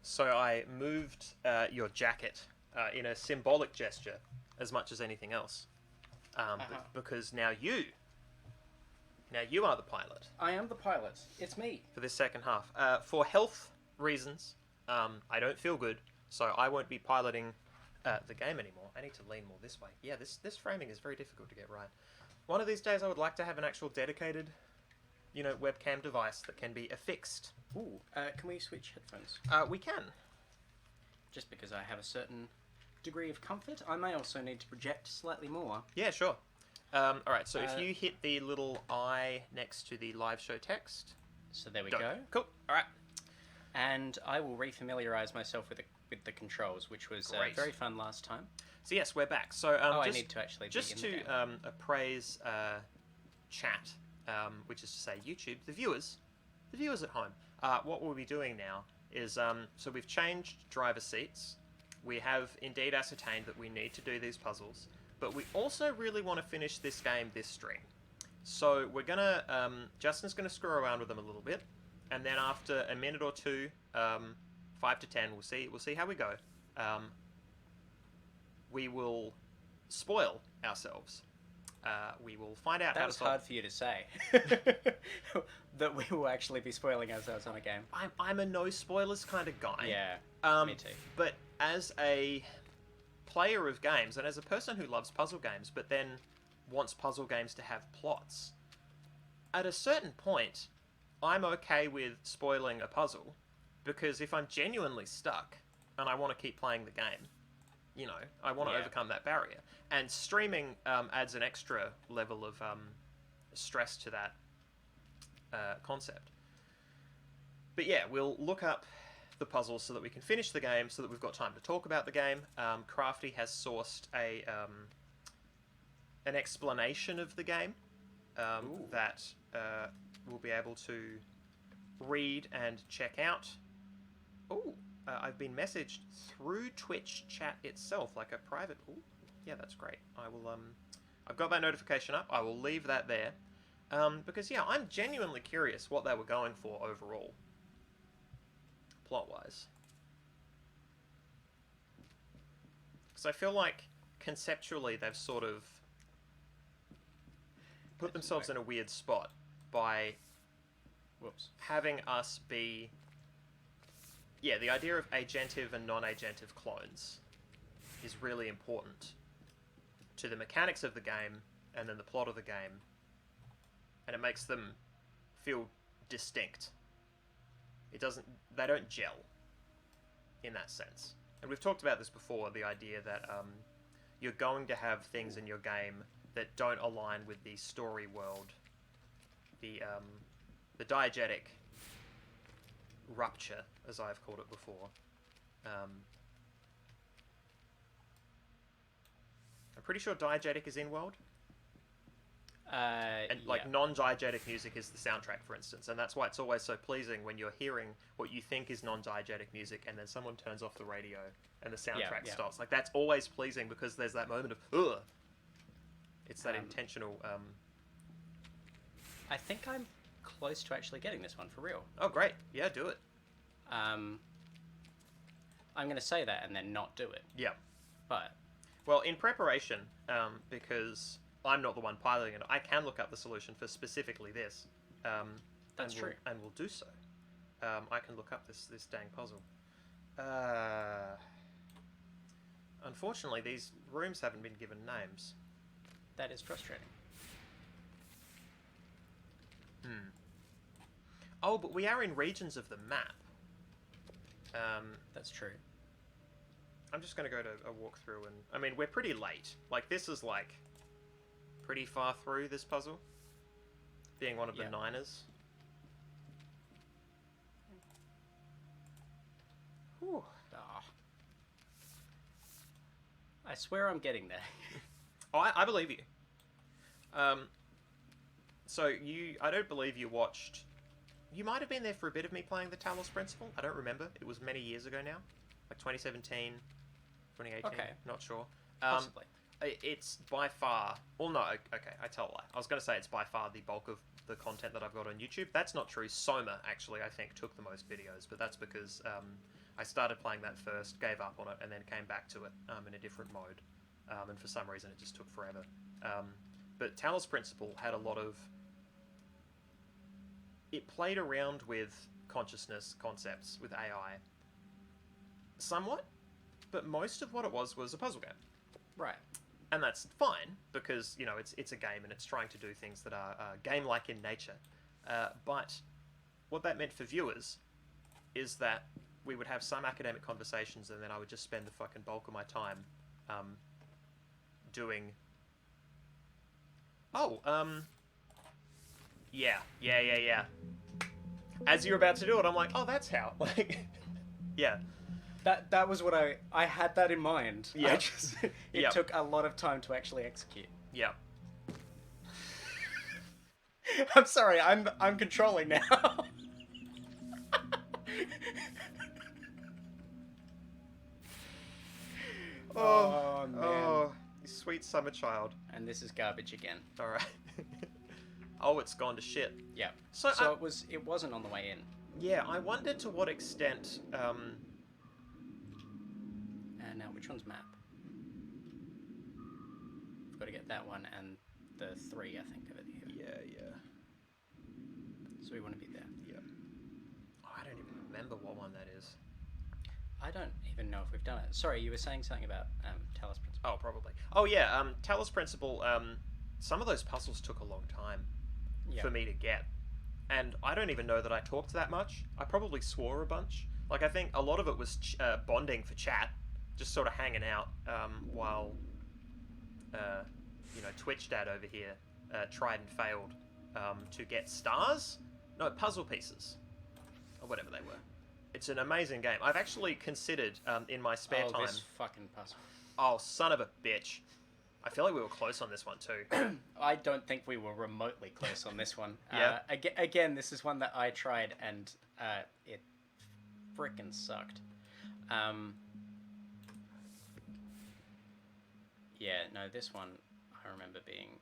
So I moved your jacket in a symbolic gesture as much as anything else, because now you are the pilot I am the pilot. It's me. for this second half. For health reasons, I don't feel good, so I won't be piloting the game anymore. I need to lean more this way. Yeah, this framing is very difficult to get right. One of these days I would like to have an actual dedicated, webcam device that can be affixed. Ooh. Can we switch headphones? We can. Just because I have a certain degree of comfort, I may also need to project slightly more. Yeah, sure. Alright, so if Uh, you hit the little I next to the live show text. So there we Done. go. Cool. Alright. And I will refamiliarize myself with the controls, which was Great. very fun last time. So yes, we're back. So I just, need to actually just begin to the game. appraise chat, which is to say YouTube, the viewers at home. What we'll be doing now is so we've changed driver seats. We have indeed ascertained that we need to do these puzzles, but we also really want to finish this game this stream. So we're gonna Justin's gonna screw around with them a little bit, and then after a minute or two, 5 to 10, we'll see how we go. We will spoil ourselves. We will find out That how was to solve. hard for you to say. That we will actually be spoiling ourselves on a game. I'm a no spoilers kind of guy. Yeah, me too. But as a player of games, and as a person who loves puzzle games, but then wants puzzle games to have plots, at a certain point, I'm okay with spoiling a puzzle, because if I'm genuinely stuck and I want to keep playing the game, I want to Yeah. overcome that barrier. And streaming adds an extra level of stress to that concept. But yeah, we'll look up the puzzles so that we can finish the game, so that we've got time to talk about the game. Crafty has sourced an explanation of the game that we'll be able to read and check out. Ooh, I've been messaged through Twitch chat itself, like a private... Ooh, yeah, that's great. I will, I've got that notification up. I will leave that there. Because, yeah, I'm genuinely curious what they were going for overall. Plot-wise. Because I feel like, conceptually, they've sort of put themselves in a weird spot by having us be... Yeah, the idea of agentive and non-agentive clones is really important to the mechanics of the game and then the plot of the game, and it makes them feel distinct. They don't gel in that sense. and we've talked about this before, the idea that you're going to have things in your game that don't align with the story world, the diegetic rupture, as I've called it before. I'm pretty sure diegetic is in world. And like non-diegetic music is the soundtrack, for instance, and that's why it's always so pleasing when you're hearing what you think is non-diegetic music, and then someone turns off the radio and the soundtrack stops. Like that's always pleasing because there's that moment of ugh. It's that intentional. I think I'm close to actually getting this one for real. Oh, great! Yeah, do it. I'm going to say that and then not do it. Yeah. But well, in preparation, because I'm not the one piloting it, I can look up the solution for specifically this. That's true. And we'll do so. I can look up this dang puzzle. Unfortunately, these rooms haven't been given names. That is frustrating. Oh, but we are in regions of the map. That's true. I'm just going to go to a walkthrough, and I mean, we're pretty late. Like, this is like pretty far through this puzzle, being one of the niners. Whew. Ah. I swear I'm getting there. Oh, I believe you. So I don't believe you watched. You might have been there for a bit of me playing the Talos Principle. I don't remember. It was many years ago now, like 2017, 2018. Okay. Not sure. Possibly. It's by far. Well, no. Okay, I tell a lie. I was going to say it's by far the bulk of the content that I've got on YouTube. That's not true. Soma actually, I think, took the most videos, but that's because I started playing that first, gave up on it, and then came back to it in a different mode. And for some reason, it just took forever. But Talos Principle had a lot of. It played around with consciousness concepts with AI. Somewhat, but most of what it was a puzzle game. Right. And that's fine, because, you know, it's a game and it's trying to do things that are game-like in nature. But what that meant for viewers is that we would have some academic conversations and then I would just spend the fucking bulk of my time doing... Yeah. As you're about to do it, I'm like, oh, that's how. Like, yeah. That was what I had that in mind. Yeah. It took a lot of time to actually execute. Yeah. I'm sorry, I'm controlling now. Oh man. Oh, you sweet summer child. And this is garbage again. All right. Oh, it's gone to shit. Yeah. So it wasn't on the way in. Yeah, I wonder to what extent. And now, which one's map? I've got to get that one and the 3, I think, over here. Yeah. So we want to be there. Yeah. Oh, I don't even remember what one that is. I don't even know if we've done it. Sorry, you were saying something about Talos Principle. Oh, probably. Oh, yeah. Talos Principle. Some of those puzzles took a long time for me to get, and I don't even know that I talked that much. I probably swore a bunch. Like, I think a lot of it was bonding for chat, just sort of hanging out while Twitch Dad over here tried and failed to get stars. No, puzzle pieces, or whatever they were. It's an amazing game. I've actually considered in my spare time. This fucking puzzle. Oh, son of a bitch! I feel like we were close on this one too. I don't think we were remotely close on this one. Yeah. Again, this is one that I tried and it frickin' sucked. Yeah, no, this one I remember being.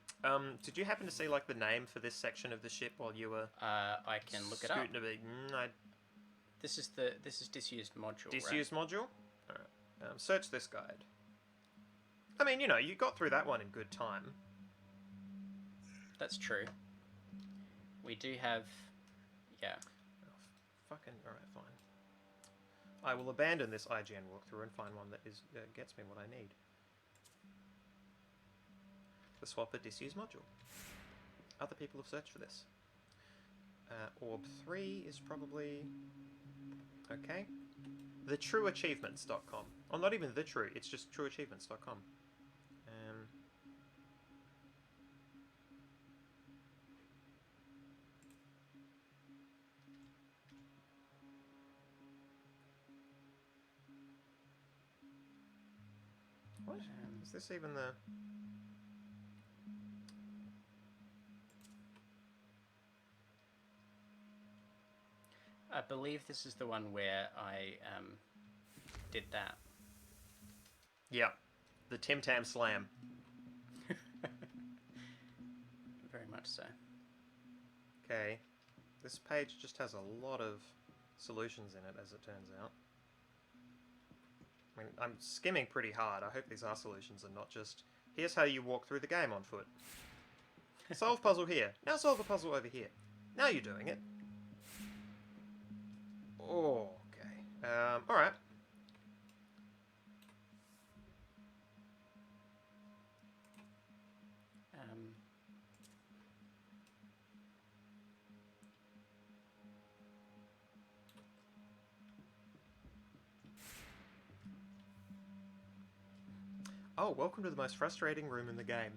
Did you happen to see like the name for this section of the ship while you were? I can look it up. scooting a bit? This is disused module. Disused module. All right. Search this guide. I mean, you got through that one in good time. That's true. We do have, yeah. Oh, fucking all right, fine. I will abandon this IGN walkthrough and find one that gets me what I need. The swapper disused module. Other people have searched for this. Orb 3 is probably okay. thetrueachievements.com. Or not even the true, it's just trueachievements.com. What? Is this even the... I believe this is the one where I did that. Yeah. The Tim Tam Slam. Very much so. Okay. This page just has a lot of solutions in it, as it turns out. I mean, I'm skimming pretty hard. I hope these are solutions and not just, here's how you walk through the game on foot. Solve puzzle here. Now solve a puzzle over here. Now you're doing it. Okay. Alright. Oh, welcome to the most frustrating room in the game.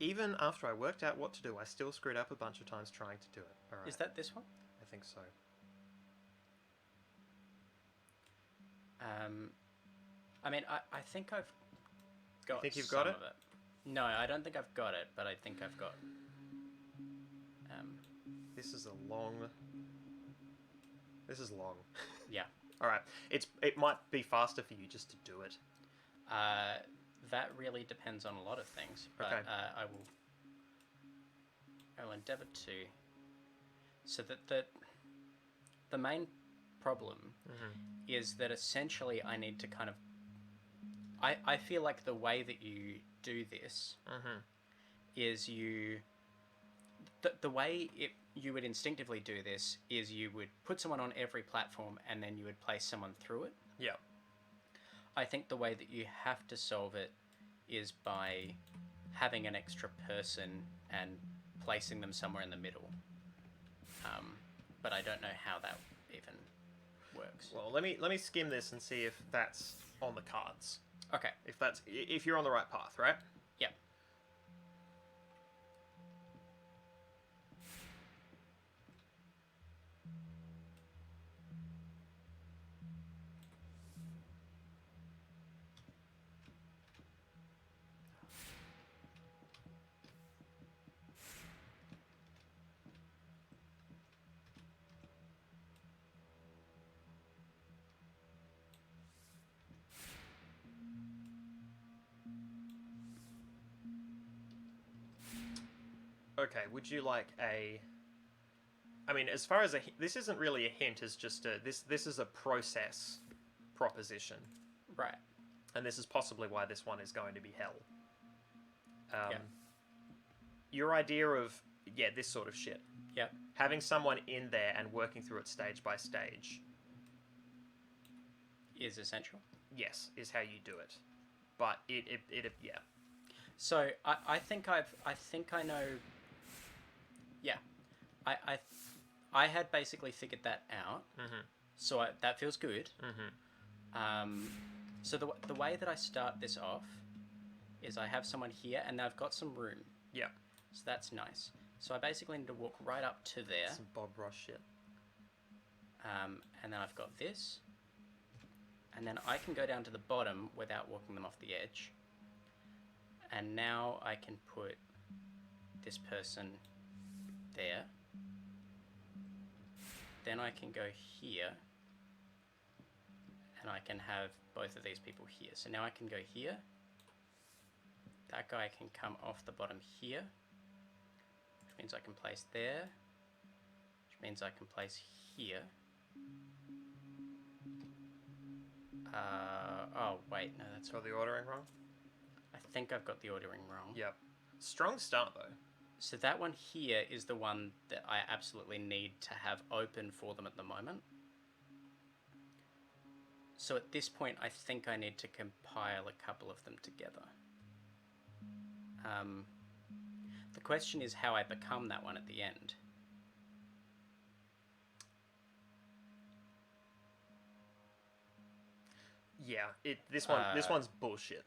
Even after I worked out what to do, I still screwed up a bunch of times trying to do it. All right. Is that this one? I think so. I mean, I think I've got. You think you've some got it? of it. No, I don't think I've got it, but I think I've got. This is a long... This is long. Yeah. Alright. It might be faster for you just to do it. That really depends on a lot of things, but Okay. I will endeavour to. So that the main problem is that essentially I need to kind of. I feel like the way that you do this is you. The way you would instinctively do this is you would put someone on every platform and then you would place someone through it. Yeah. I think the way that you have to solve it is by having an extra person and placing them somewhere in the middle. But I don't know how that even works. Well, let me skim this and see if that's on the cards. Okay. If you're on the right path, right? Yep. Okay, would you like a... I mean, as far as this isn't really a hint, it's just this is a process proposition. Right. And this is possibly why this one is going to be hell. Yeah. Your idea of, this sort of shit. Yep. Having someone in there and working through it stage by stage, Is essential. yes, is how you do it. But it So I think I know. Yeah, I had basically figured that out. So that feels good. So the way that I start this off is I have someone here and they've got some room. Yeah. So that's nice. So I basically need to walk right up to there. Some Bob Ross shit. And then I've got this. And then I can go down to the bottom without walking them off the edge. And now I can put this person there. Then I can go here. And I can have both of these people here. So now I can go here. That guy can come off the bottom here. Which means I can place there. Which means I can place here. Oh, wait, no, that's... Got the ordering wrong? I think I've got the ordering wrong. Yep. Strong start, though. So that one here is the one that I absolutely need to have open for them at the moment. So at this point, I think I need to compile a couple of them together. The question is how I become that one at the end. Yeah, this one's bullshit.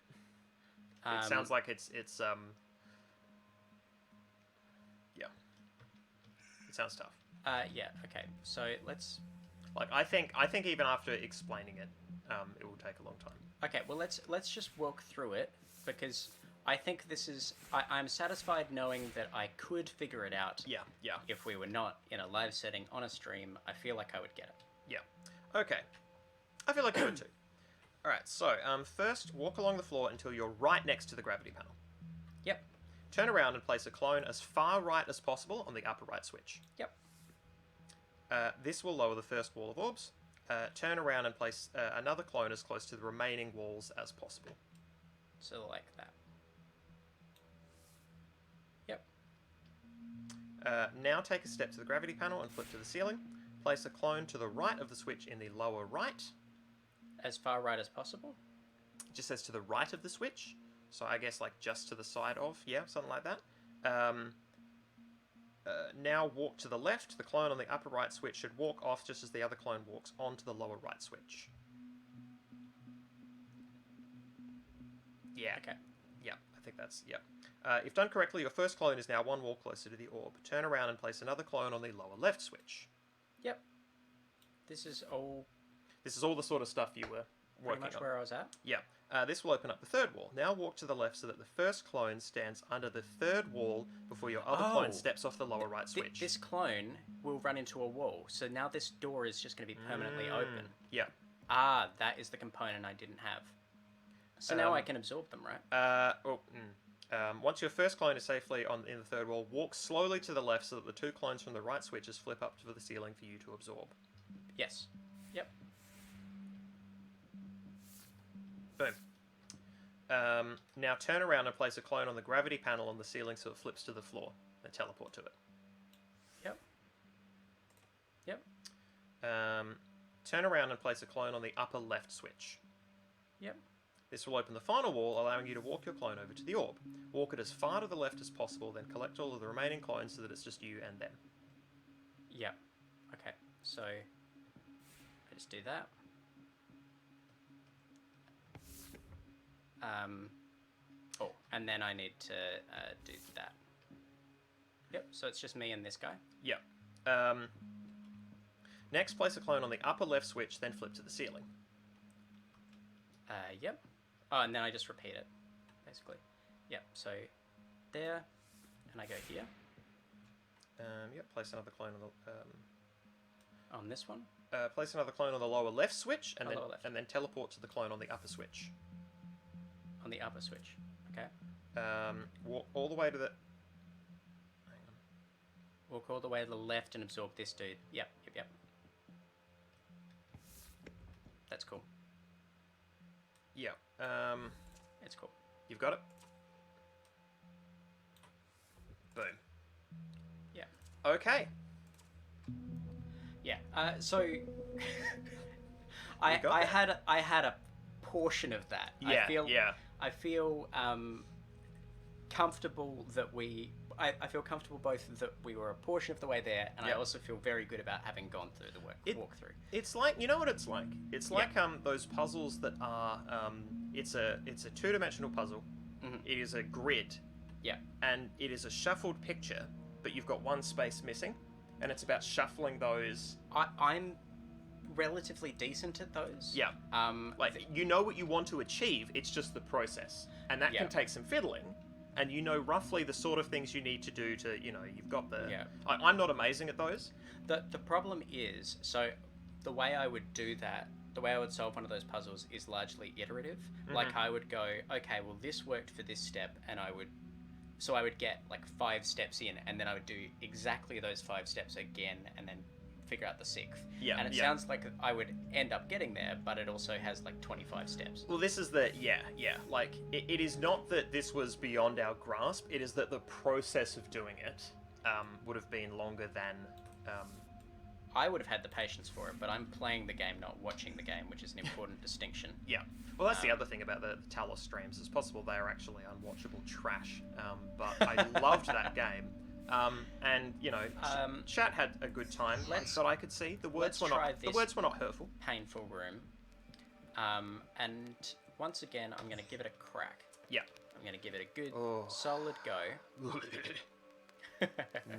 It sounds like it's yeah. It sounds tough. Yeah. Okay. So let's. Like I think even after explaining it, it will take a long time. Okay. Well, let's just walk through it because I think this is. I'm satisfied knowing that I could figure it out. Yeah. Yeah. If we were not in a live setting on a stream, I feel like I would get it. Yeah. Okay. I feel like you would too. All right. So first, walk along the floor until you're right next to the gravity panel. Yep. Turn around and place a clone as far right as possible on the upper right switch. Yep. This will lower the first wall of orbs. Turn around and place another clone as close to the remaining walls as possible. So like that. Yep. Now take a step to the gravity panel and flip to the ceiling. Place a clone to the right of the switch in the lower right. As far right as possible. It just says to the right of the switch. So I guess like just to the side of, yeah, something like that. Now walk to the left. The clone on the upper right switch should walk off just as the other clone walks onto the lower right switch. Yeah. Okay. Yeah, I think that's, yeah. If done correctly, your first clone is now one wall closer to the orb. Turn around and place another clone on the lower left switch. Yep. This is all the sort of stuff you were pretty working much on. where I was at. Yeah. This will open up the third wall. Now walk to the left so that the first clone stands under the third wall before your other Oh. clone steps off the lower right switch. This clone will run into a wall, so now this door is just going to be permanently open. Yeah. Ah, that is the component I didn't have. So now I can absorb them, right? Once your first clone is safely in the third wall, walk slowly to the left so that the two clones from the right switches flip up to the ceiling for you to absorb. Yes. Yep. Boom. Now turn around and place a clone on the gravity panel on the ceiling so it flips to the floor and teleport to it. Yep. Yep. Turn around and place a clone on the upper left switch. Yep. This will open the final wall, allowing you to walk your clone over to the orb. Walk it as far to the left as possible, then collect all of the remaining clones so that it's just you and them. Yep. Okay. So I just do that. And then I need to do that. Yep, so it's just me and this guy. Yep. Next, place a clone on the upper left switch, then flip to the ceiling. Yep. Oh, and then I just repeat it, basically. Yep, so there, and I go here. Yep, place another clone on On this one? place another clone on the lower left switch, and Lower left. then teleport to the clone on the upper switch. On the upper switch. Okay. Walk all the way to the... Hang on. Walk all the way to the left and absorb this dude. Yep. That's cool. Yeah. It's cool. You've got it? Boom. Yeah. Okay. Yeah. So I got that. had a portion of that. Yeah. I feel comfortable that I feel comfortable both that we were a portion of the way there, and I Yep. also feel very good about having gone through the walkthrough. It's like, you know what it's like? It's like those puzzles that are it's a two-dimensional puzzle. Mhm. It is a grid. Yeah. And it is a shuffled picture, but you've got one space missing, and it's about shuffling those. I'm relatively decent at those. Yeah. Like You know what you want to achieve, it's just the process. And that Yeah. can take some fiddling, and you know roughly the sort of things you need to do to, you've got the... Yeah. I'm not amazing at those. the problem is, so the way I would do that, the way I would solve one of those puzzles is largely iterative. Like I would go, okay, well this worked for this step, and I would get like 5 steps in, and then I would do exactly those 5 steps again, and then figure out the 6th. Yeah, And it yeah. sounds like I would end up getting there, but it also has like 25 steps. Well, this is like, it is not that this was beyond our grasp, it is that the process of doing it would have been longer than... I would have had the patience for it, but I'm playing the game, not watching the game, which is an important distinction. Yeah. Well, that's the other thing about the Talos streams. It's possible they are actually unwatchable trash, but I loved that game. And, chat had a good time, Let's- that I could see. The words let's try were not hurtful. Painful room. And once again, I'm going to give it a crack. Yeah. I'm going to give it a good, Oh. solid go.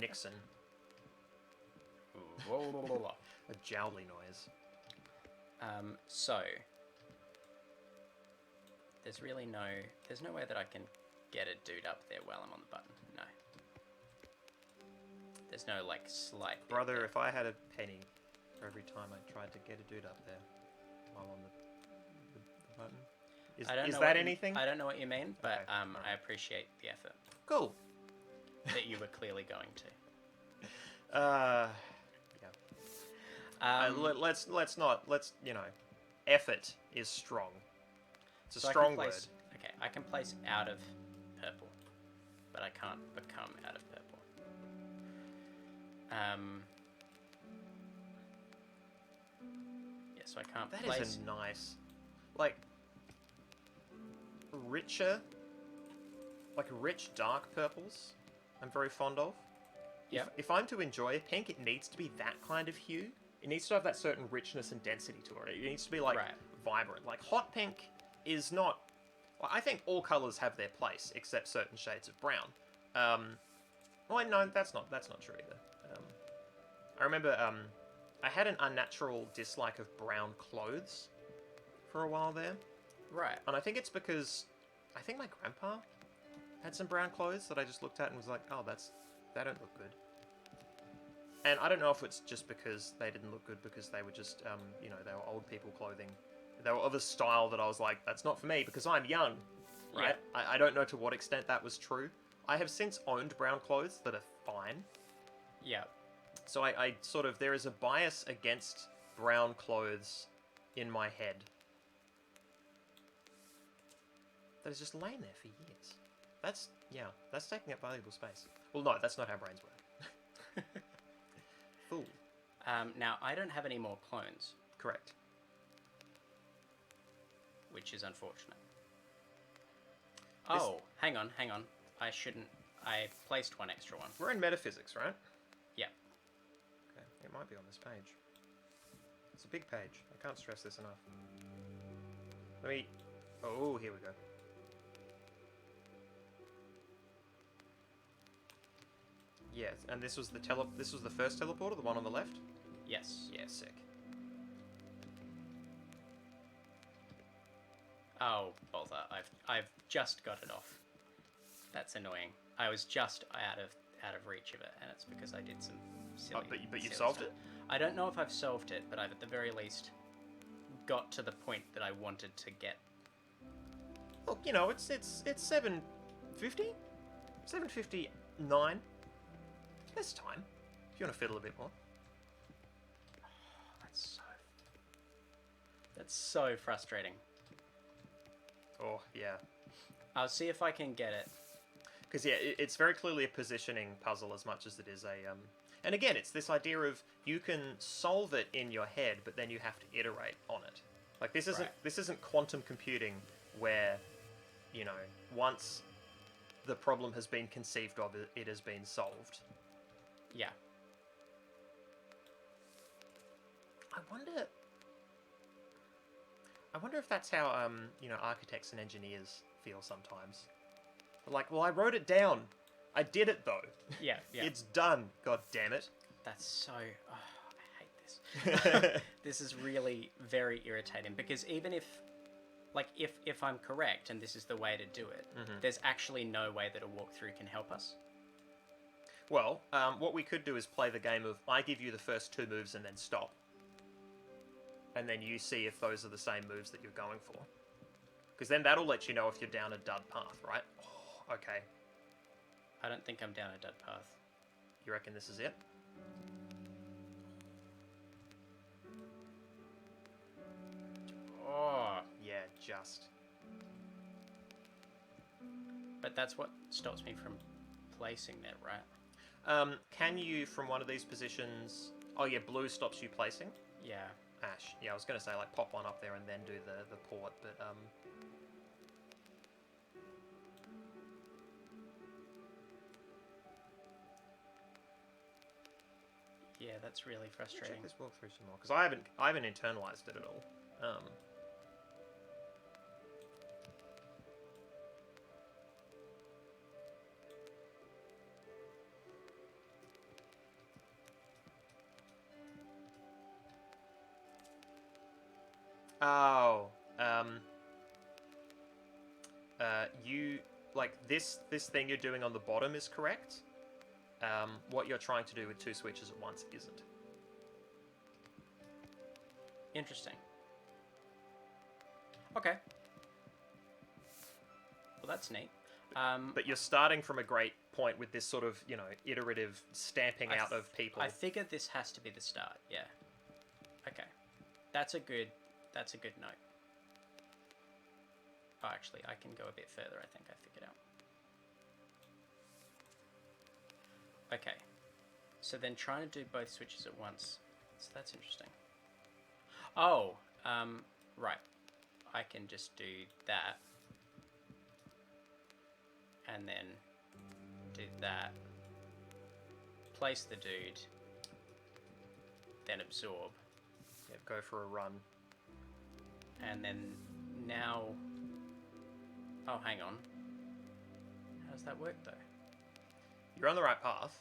Nixon. Whoa, whoa, whoa, whoa. A jowly noise. So, there's no way that I can get a dude up there while I'm on the button. No. There's no, like, slight bit Brother, there. if I had a penny for every time I tried to get a dude up there while on the button. I don't Is know that what anything? I don't know what you mean, but Okay, alright. I appreciate the effort Cool. that you were clearly going to. Yeah. Let's effort is strong. It's a so strong I word. can place, okay, I can place out of purple, but I can't become out of purple. Yeah, so I can't That place. is a nice, like, richer, like rich dark purples. I'm very fond of. Yep. If I'm to enjoy pink, it needs to be that kind of hue. It needs to have that certain richness and density to it. It needs to be like Right. vibrant. Like hot pink is not. Well, I think all colors have their place except certain shades of brown. Well, no, that's not true either. I remember I had an unnatural dislike of brown clothes for a while there, Right. and I think it's because I think my grandpa had some brown clothes that I just looked at and was like, oh, that don't look good. And I don't know if it's just because they didn't look good because they were just, they were old people clothing. They were of a style that I was like, that's not for me because I'm young, right? Yeah. I don't know to what extent that was true. I have since owned brown clothes that are fine. Yeah. So I sort of, there is a bias against brown clothes in my head that has just lain there for years. That's taking up valuable space. Well, no, that's not how brains work. Fool. Now I don't have any more clones, Correct. which is unfortunate. Oh, hang on. I placed one extra one. We're in metaphysics, right? Yeah. Okay, it might be on this page. It's a big page. I can't stress this enough. Oh, here we go. Yes, and this was the first teleporter, the one on the left? Yes. Yeah, sick. Oh, bother! I've just got it off. That's annoying. I was just out of reach of it, and it's because I did some silly. But you've silly solved stuff. it? I don't know if I've solved it, but I've at the very least got to the point that I wanted to get. Look, it's 7:50, 7:59. There's time if you want to fiddle a bit more. That's so frustrating. Oh yeah, I'll see if I can get it. because it's very clearly a positioning puzzle as much as it is a And again, it's this idea of you can solve it in your head, but then you have to iterate on it. Like this isn't quantum computing where, once the problem has been conceived of, it has been solved. Yeah. I wonder if that's how architects and engineers feel sometimes. They're like, well, I wrote it down. I did it though. Yeah. Yeah. It's done. God damn it. That's so. Oh, I hate this. This is really very irritating because even if I'm correct and this is the way to do it, there's actually no way that a walkthrough can help us. Well, what we could do is play the game of I give you the first two moves and then stop. And then you see if those are the same moves that you're going for. Because then that'll let you know if you're down a dud path, right? Oh, okay. I don't think I'm down a dud path. You reckon this is it? Oh. Yeah, just. But that's what stops me from placing there, right? Can you, from one of these positions... Oh yeah, blue stops you placing. Yeah. Ash. Yeah, I was going to say, like, pop one up there and then do the port, but, Yeah, that's really Check frustrating. this walkthrough some more, because I haven't internalized it at all. Oh, you like this thing you're doing on the bottom is correct. What you're trying to do with 2 switches at once isn't. Interesting. Okay. Well, that's neat. But you're starting from a great point with this sort of, iterative stamping out of people. I figured this has to be the start. Yeah. Okay. That's a good note. Oh, actually, I can go a bit further. I think I figured out. Okay. So then trying to do both switches at once. So that's interesting. Oh, right. I can just do that. And then do that. Place the dude. Then absorb. Yeah, go for a run. And then now... Oh, hang on. How does that work, though? You're on the right path.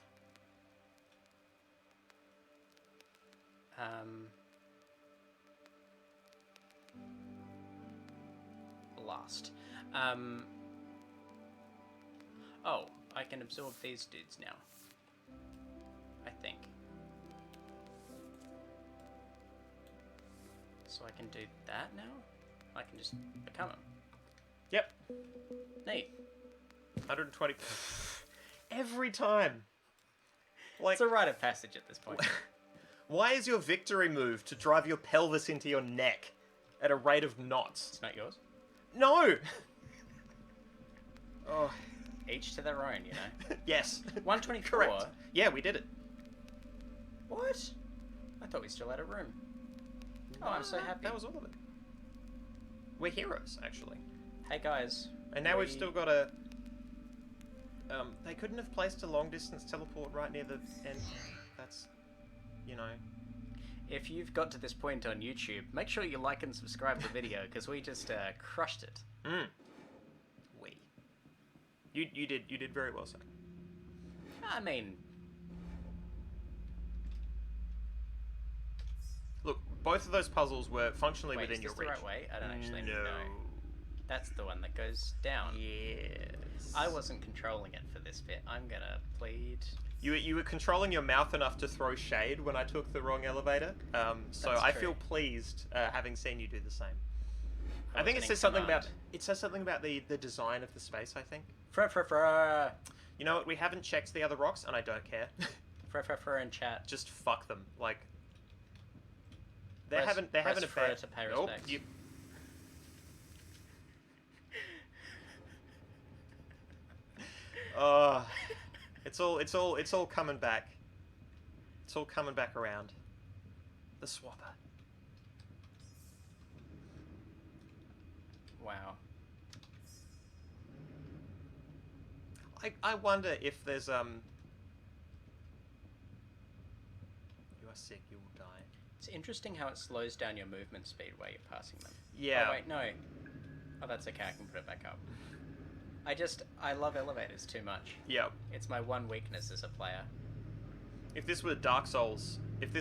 Blast. Oh, I can absorb these dudes now. I think. So I can do that now? I can just become him. Yep. Neat. 120. Every time. Like, It's a rite of passage at this point. why is your victory move to drive your pelvis into your neck at a rate of knots? It's not yours. No! Oh, Each to their own, you know. yes. 124? Correct. Yeah, we did it. What? I thought we still had a room. Oh, I'm so happy. That was all of it. We're heroes, actually. Hey guys. And now we've still got a... they couldn't have placed a long-distance teleport right near the end. That's... If you've got to this point on YouTube, make sure you like and subscribe the video, because we just crushed it. We. You did very well, sir. I mean, Look, both of those puzzles were functionally wait, within is your this reach. the right way? I don't actually No. know. That's the one that goes down. Yes. I wasn't controlling it for this bit. I'm gonna plead. You were controlling your mouth enough to throw shade when I took the wrong elevator. So That's I true. feel pleased having seen you do the same. I was think it in says something command. about the design of the space. I think. Fra. You know what? We haven't checked the other rocks, and I don't care. Fra in chat. Just fuck them. Like Press- they're press having a Fra bad. to pay Nope, respects. you. It's all coming back. It's all coming back around. The swapper. Wow. I wonder if there's You are sick, you will die. It's interesting how it slows down your movement speed while you're passing them. Yeah. Oh wait, no. Oh, that's okay. I can put it back up. I love elevators too much. Yeah. It's my one weakness as a player. If this were Dark Souls, of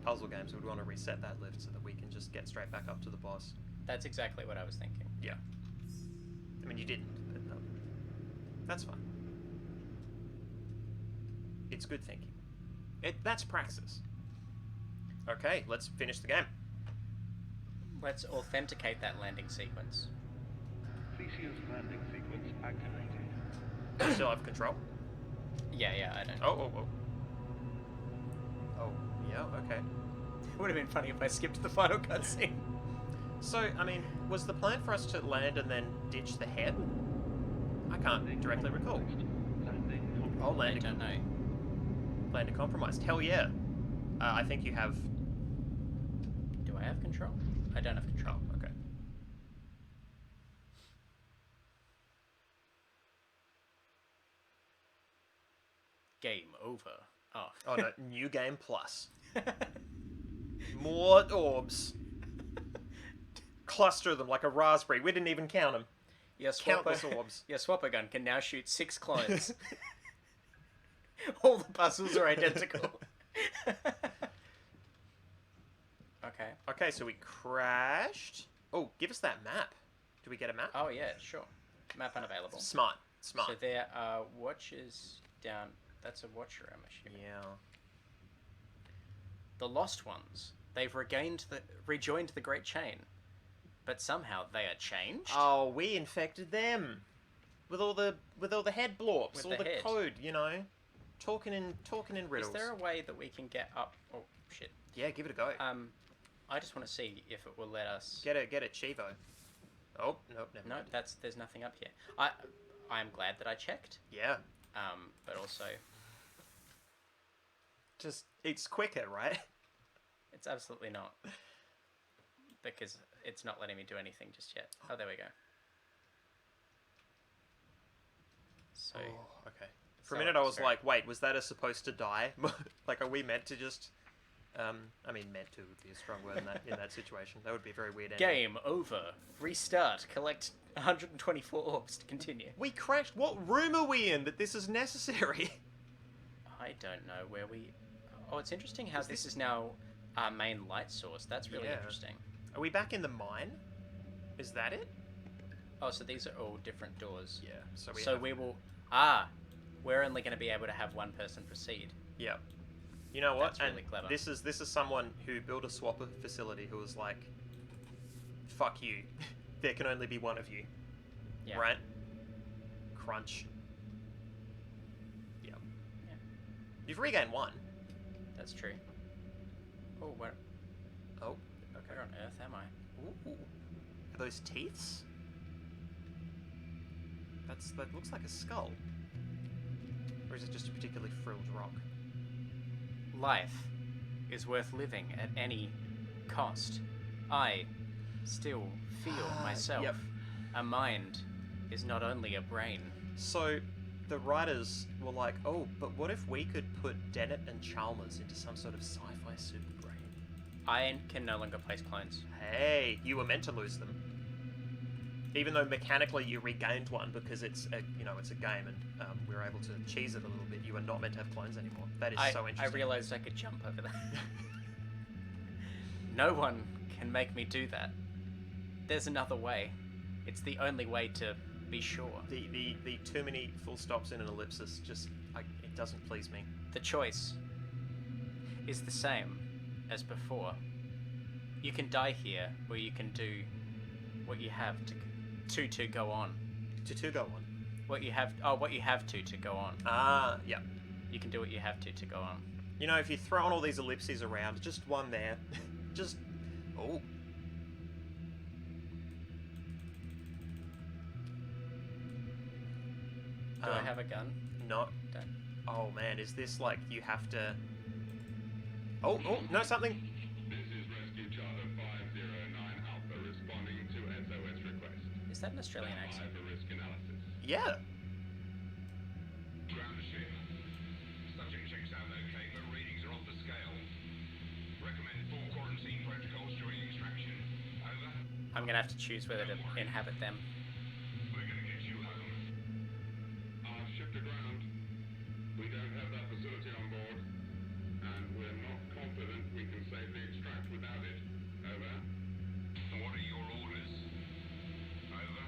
puzzle games, we'd want to reset that lift so that we can just get straight back up to the boss. That's exactly what I was thinking. Yeah. I mean, you didn't, but that's fine. It's good thinking. That's praxis. Okay, let's finish the game. Let's authenticate that landing sequence. Theseus landing sequence activated. You still have control? Yeah, I don't. Oh, yeah, okay. It would have been funny if I skipped the final cutscene. So, I mean, was the plan for us to land and then ditch the head? I can't directly recall. Landing Oh, I landing. don't know. Landing compromised. Hell yeah. I think you have... Do I have control? I don't have control. Oh, okay. Game over. Oh. Oh no, new game plus. More orbs. Cluster them like a raspberry. We didn't even count them. Your Countless orbs. Your swapper gun can now shoot 6 clones. All the puzzles are identical. Okay. Okay, so we crashed. Oh, give us that map. Do we get a map? Oh yeah, sure. Map unavailable. Smart. Smart. So there are watchers down. That's a watcher, I'm assuming. Yeah. The lost ones. They've rejoined the Great Chain, but somehow they are changed. Oh, we infected them with all the head blorps, With all the the head. code, you know, talking in riddles. Is there a way that we can get up? Oh shit. Yeah, give it a go. I just want to see if it will let us. Get a Chivo. Oh, nope, never No, mind. there's nothing up here. I'm glad that I checked. Yeah. But also Just it's quicker, right? it's absolutely not, because it's not letting me do anything just yet. Oh, there we go. So Oh, okay. For a So minute, I it's was very- like, wait, was that a supposed to die? Like, are we meant to just? I mean, meant to would be a strong word in that situation. That would be a very weird ending. game over. Restart. Collect 124 orbs to continue. We crashed. What room are we in that this is necessary? I don't know where we. Oh, it's interesting how this is now our main light source. That's really Yeah. interesting. Are we back in the mine? Is that it? Oh, so these are all different doors. Yeah. So We will. We're only going to be able to have one person proceed. Yeah. You know what? That's really clever. This is someone who built a swapper facility who was like, "Fuck you. There can only be one of you." Yeah. Right? Crunch. Yeah. Yeah. You've regained one. That's true. Oh, where Oh. Okay. on earth am I? Ooh. Are those teeths? That looks like a skull. Or is it just a particularly frilled rock? Life is worth living at any cost. I still feel myself. Yep. A mind is not only a brain. So, the writers were like, oh, but what if we could put Dennett and Chalmers into some sort of sci-fi super brain? I can no longer place clones. Hey, you were meant to lose them. Even though mechanically you regained one because it's a game and we were able to cheese it a little bit, you are not meant to have clones anymore. That is so I interesting. realized I could jump over that. No one can make me do that. There's another way. It's the only way to be sure. The too many full stops in an ellipsis it doesn't please me. The choice is the same as before. You can die here, or you can do what you have to go on. To go on. What you have to go on. Ah, yeah. You can do what you have to go on. You know, if you throw on all these ellipses around, just one there, just oh. Do I have a gun? No. Don't. Oh man, is this like you have to? Oh, no, something. This is Rescue Charter 509 Alpha responding to SOS request. Is that an Australian accent? Live risk analysis. Yeah. Ground the ship. Subject checks out okay, but readings are off the scale. Recommend full quarantine protocols during extraction. Over. I'm gonna have to choose whether to inhabit them. We're gonna get you home. Our ship to ground. We don't have that facility on board. And we're not confident we can safely extract without it. Over. What are your orders? Over.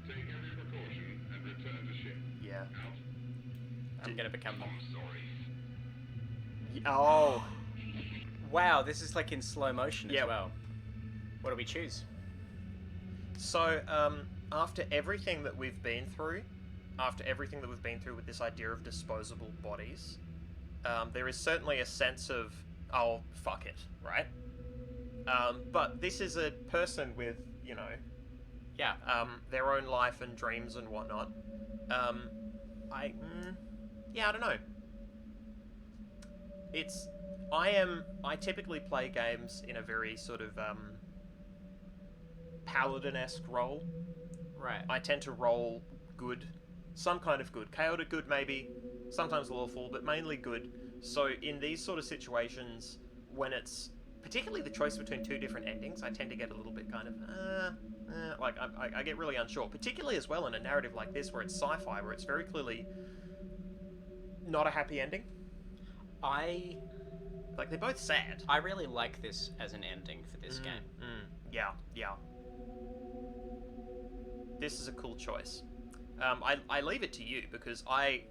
Take every precaution and return to ship. Yeah. Out. I'm gonna become them. I'm sorry. Oh. Wow, this is like in slow motion Yep. as well. What do we choose? So, after everything that we've been through, with this idea of disposable bodies, there is certainly a sense of, oh, fuck it, right? But this is a person with, Yeah. their own life and dreams and whatnot. I don't know. I typically play games in a very sort of, paladin-esque role. Right. I tend to roll good. Some kind of good. Chaotic good, maybe. Sometimes lawful, but mainly good. So in these sort of situations, when it's particularly the choice between two different endings, I tend to get a little bit kind of, I get really unsure. Particularly as well in a narrative like this, where it's sci-fi, where it's very clearly not a happy ending. I Like, they're both sad. I really like this as an ending for this game. Yeah, yeah. This is a cool choice. I leave it to you because I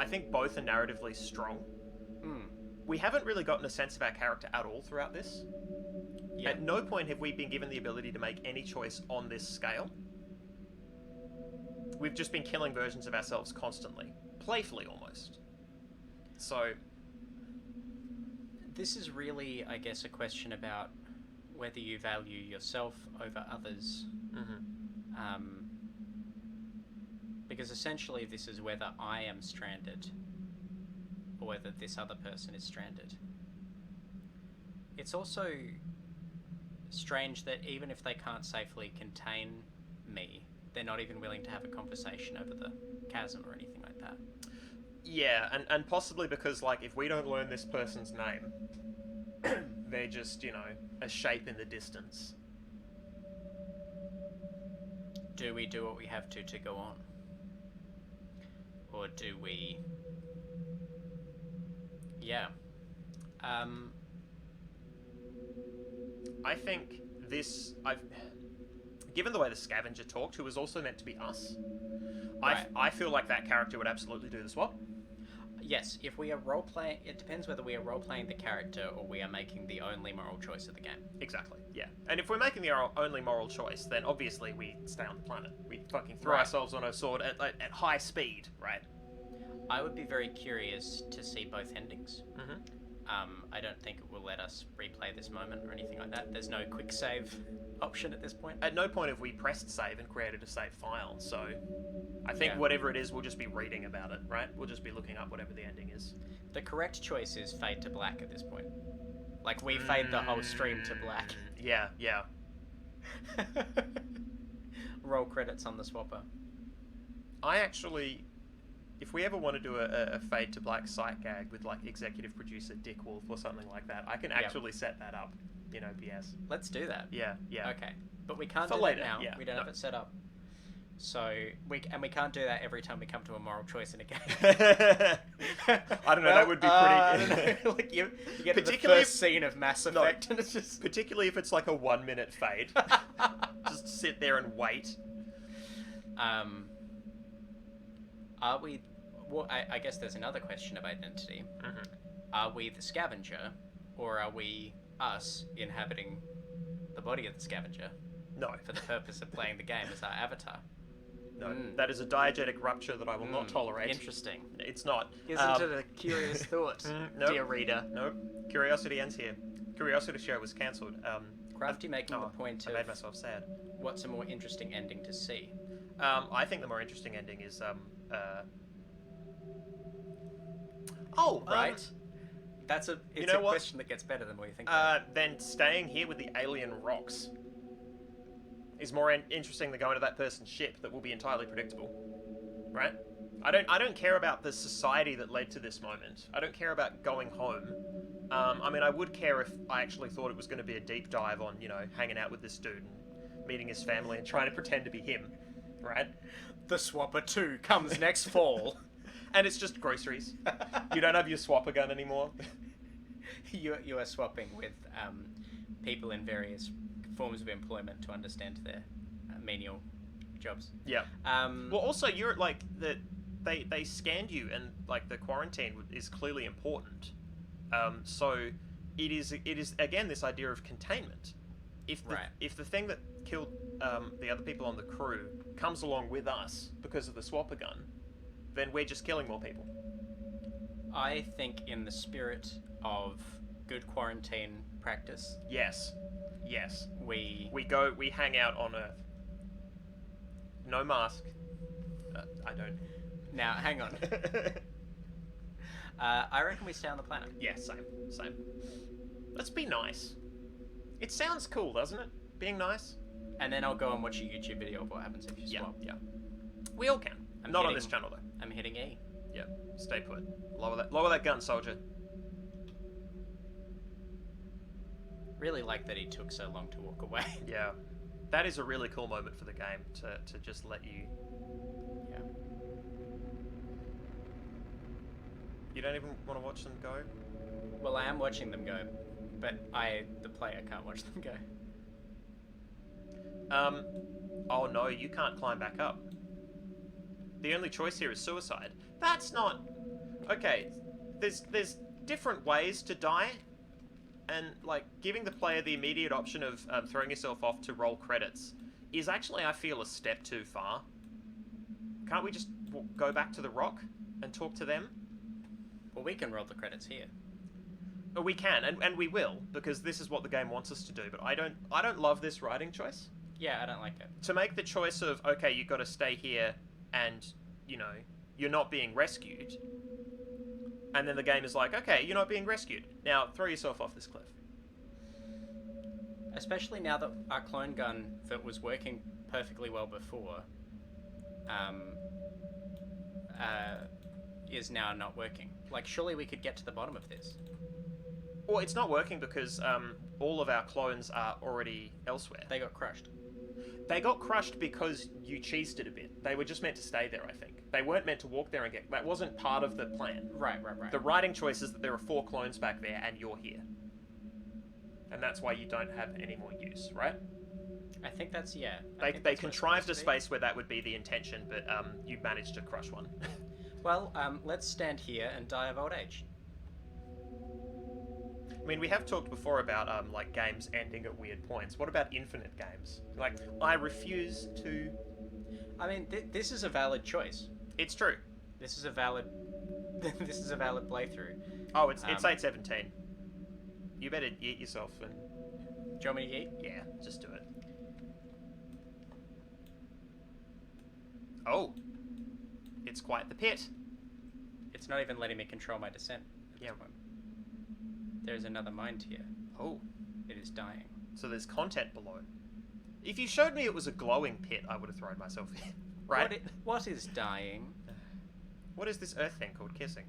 think both are narratively strong. We haven't really gotten a sense of our character at all throughout this. Yeah. At no point have we been given the ability to make any choice on this scale. We've just been killing versions of ourselves constantly. Playfully, almost. So... This is really, I guess, a question about whether you value yourself over others. Because essentially this is whether I am stranded or whether this other person is stranded. It's also strange that even if they can't safely contain me, they're not even willing to have a conversation over the chasm or anything like that. Yeah, and possibly because, like, if we don't learn this person's name, they're just, you know, a shape in the distance. Do we do what we have to go on? Or do we... Yeah. I think this... Given the way the scavenger talked, who was also meant to be us, Right. I feel like that character would absolutely do the swap. Yes, if we are role-playing... It depends whether we are role-playing the character or we are making the only moral choice of the game. Exactly, yeah. And if we're making the only moral choice, then obviously we stay on the planet. We fucking throw Right. ourselves on a sword at high speed, right? I would be very curious to see both endings. Mm-hmm. I don't think it will let us replay this moment or anything like that. There's no quick save option at this point. At no point have we pressed save and created a save file, so I think Yeah. whatever it is, we'll just be reading about it, right? We'll just be looking up whatever the ending is. The correct choice is fade to black at this point. Like, we fade the whole stream to black. Yeah, yeah. Roll credits on the swapper. I actually... If we ever want to do a fade to black sight gag with, like, executive producer Dick Wolf or something like that, I can actually set that up in OBS. Let's do that. Yeah, yeah. Okay. But we can't For do later, that now. yeah. We don't No. have it set up. So, we can't do that every time we come to a moral choice in a game. I don't know, that would be pretty... I don't know. Like, you get to the Particularly first scene of Mass Effect and it's just... Particularly if it's like a 1 minute fade. Just sit there and wait. Are we... Well, I guess there's another question of identity. Mm-hmm. Are we the scavenger, or are we us inhabiting the body of the scavenger No, for the purpose of playing the game as our avatar? no. That is a diegetic rupture that I will not tolerate. Interesting. It's not. Isn't it a curious thought, nope. dear reader? Nope. Curiosity ends here. Curiosity Show was cancelled. Crafty making the point I made of myself sad. what's a more interesting ending to see. I think the more interesting ending is Right? It's you a know what? question that gets better than what you think. Then staying here with the alien rocks is more interesting than going to that person's ship that will be entirely predictable, right? I don't care about the society that led to this moment. I don't care about going home. I mean, I would care if I actually thought it was going to be a deep dive on, you know, hanging out with this dude and meeting his family and trying to pretend to be him, right? The Swapper 2 comes next fall. And it's just groceries. You don't have your swapper gun anymore. You are swapping with people in various forms of employment to understand their menial jobs. Yeah. Well, Also, you're like they scanned you, and like the quarantine is clearly important. So it is again this idea of containment. If the thing that killed the other people on the crew comes along with us because of the swapper gun, then we're just killing more people. I think in the spirit of good quarantine practice, Yes. we We hang out on Earth. No mask. I don't. now hang on. I reckon we stay on the planet. Yeah, same. Let's be nice. It sounds cool, doesn't it? Being nice. And then I'll go and watch a YouTube video of what happens if you swap. Yeah. We all can. I'm Not on hitting- this channel though. I'm hitting E. Yeah. Stay put. Lower that gun, soldier. Really like that he took so long to walk away. Yeah. That is a really cool moment for the game to just let you. Yeah. You don't even want to watch them go. Well, I am watching them go, but the player, can't watch them go. Oh no, you can't climb back up. The only choice here is suicide. That's not... Okay, there's different ways to die, and, like, giving the player the immediate option of throwing yourself off to roll credits is actually, I feel, a step too far. Can't we just go back to the rock and talk to them? Well, we can roll the credits here. We can, and we will, because this is what the game wants us to do, but I don't love this writing choice. Yeah, I don't like it. To make the choice of, okay, you've got to stay here and, you know, you're not being rescued. And then the game is like, okay, you're not being rescued. Now, throw yourself off this cliff. Especially now that our clone gun that was working perfectly well before is now not working. Like, surely we could get to the bottom of this. Well, it's not working because all of our clones are already elsewhere. They got crushed. They got crushed because you cheesed it a bit. They were just meant to stay there, I think. They weren't meant to walk there and get... That wasn't part of the plan. Right. The writing choice is that there are 4 clones back there and you're here. And that's why you don't have any more use, right? I think that's, yeah. They contrived a space where that would be the intention, but you managed to crush one. Well, let's stand here and die of old age. I mean, we have talked before about like games ending at weird points. What about infinite games? Like, I refuse to... I mean, this is a valid choice. It's true. This is a valid... this is a valid playthrough. Oh, it's 8:17. You better yeet yourself and... Do you want me to yeet? Yeah, just do it. Oh. It's quite the pit. It's not even letting me control my descent. Yeah. There's another mind here. Oh. It is dying. So there's content below. If you showed me it was a glowing pit, I would have thrown myself in. Right? What is dying? What is this earth thing called kissing?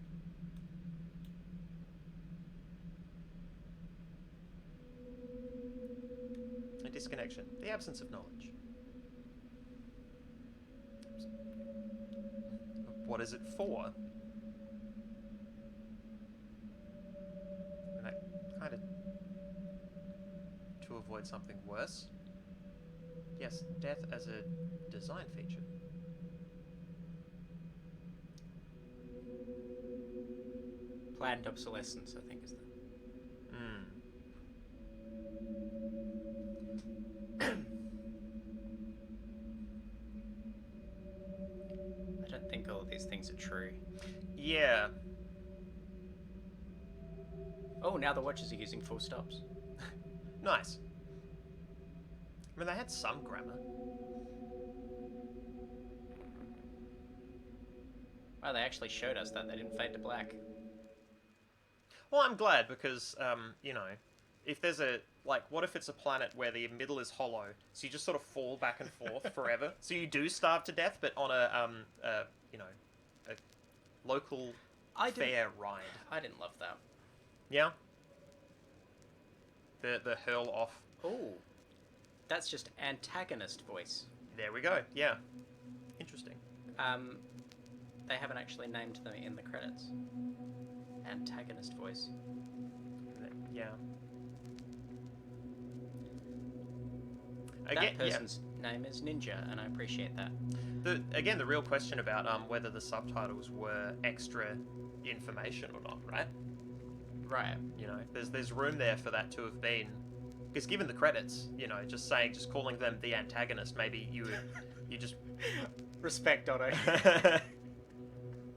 A disconnection. The absence of knowledge. What is it for? And that kind of... to avoid something worse? Yes, death as a design feature. Planned obsolescence, I think, is the... I don't think all of these things are true. Yeah. Oh, now the watches are using full stops. Nice. I mean, they had some grammar. Wow, they actually showed us that. They didn't fade to black. Well, I'm glad because, you know, if there's a, like, what if it's a planet where the middle is hollow, so you just sort of fall back and forth forever? So you do starve to death, but on a you know, a local fair ride. I didn't love that. Yeah? The hurl off. Oh, that's just antagonist voice. There we go, yeah. Interesting. They haven't actually named them in the credits. Antagonist voice. Yeah. That person's name is Ninja, and I appreciate that. Again, the real question about whether the subtitles were extra information or not, right? Right. You know, there's room there for that to have been, because given the credits, you know, just calling them the antagonist, maybe you just respect Otto.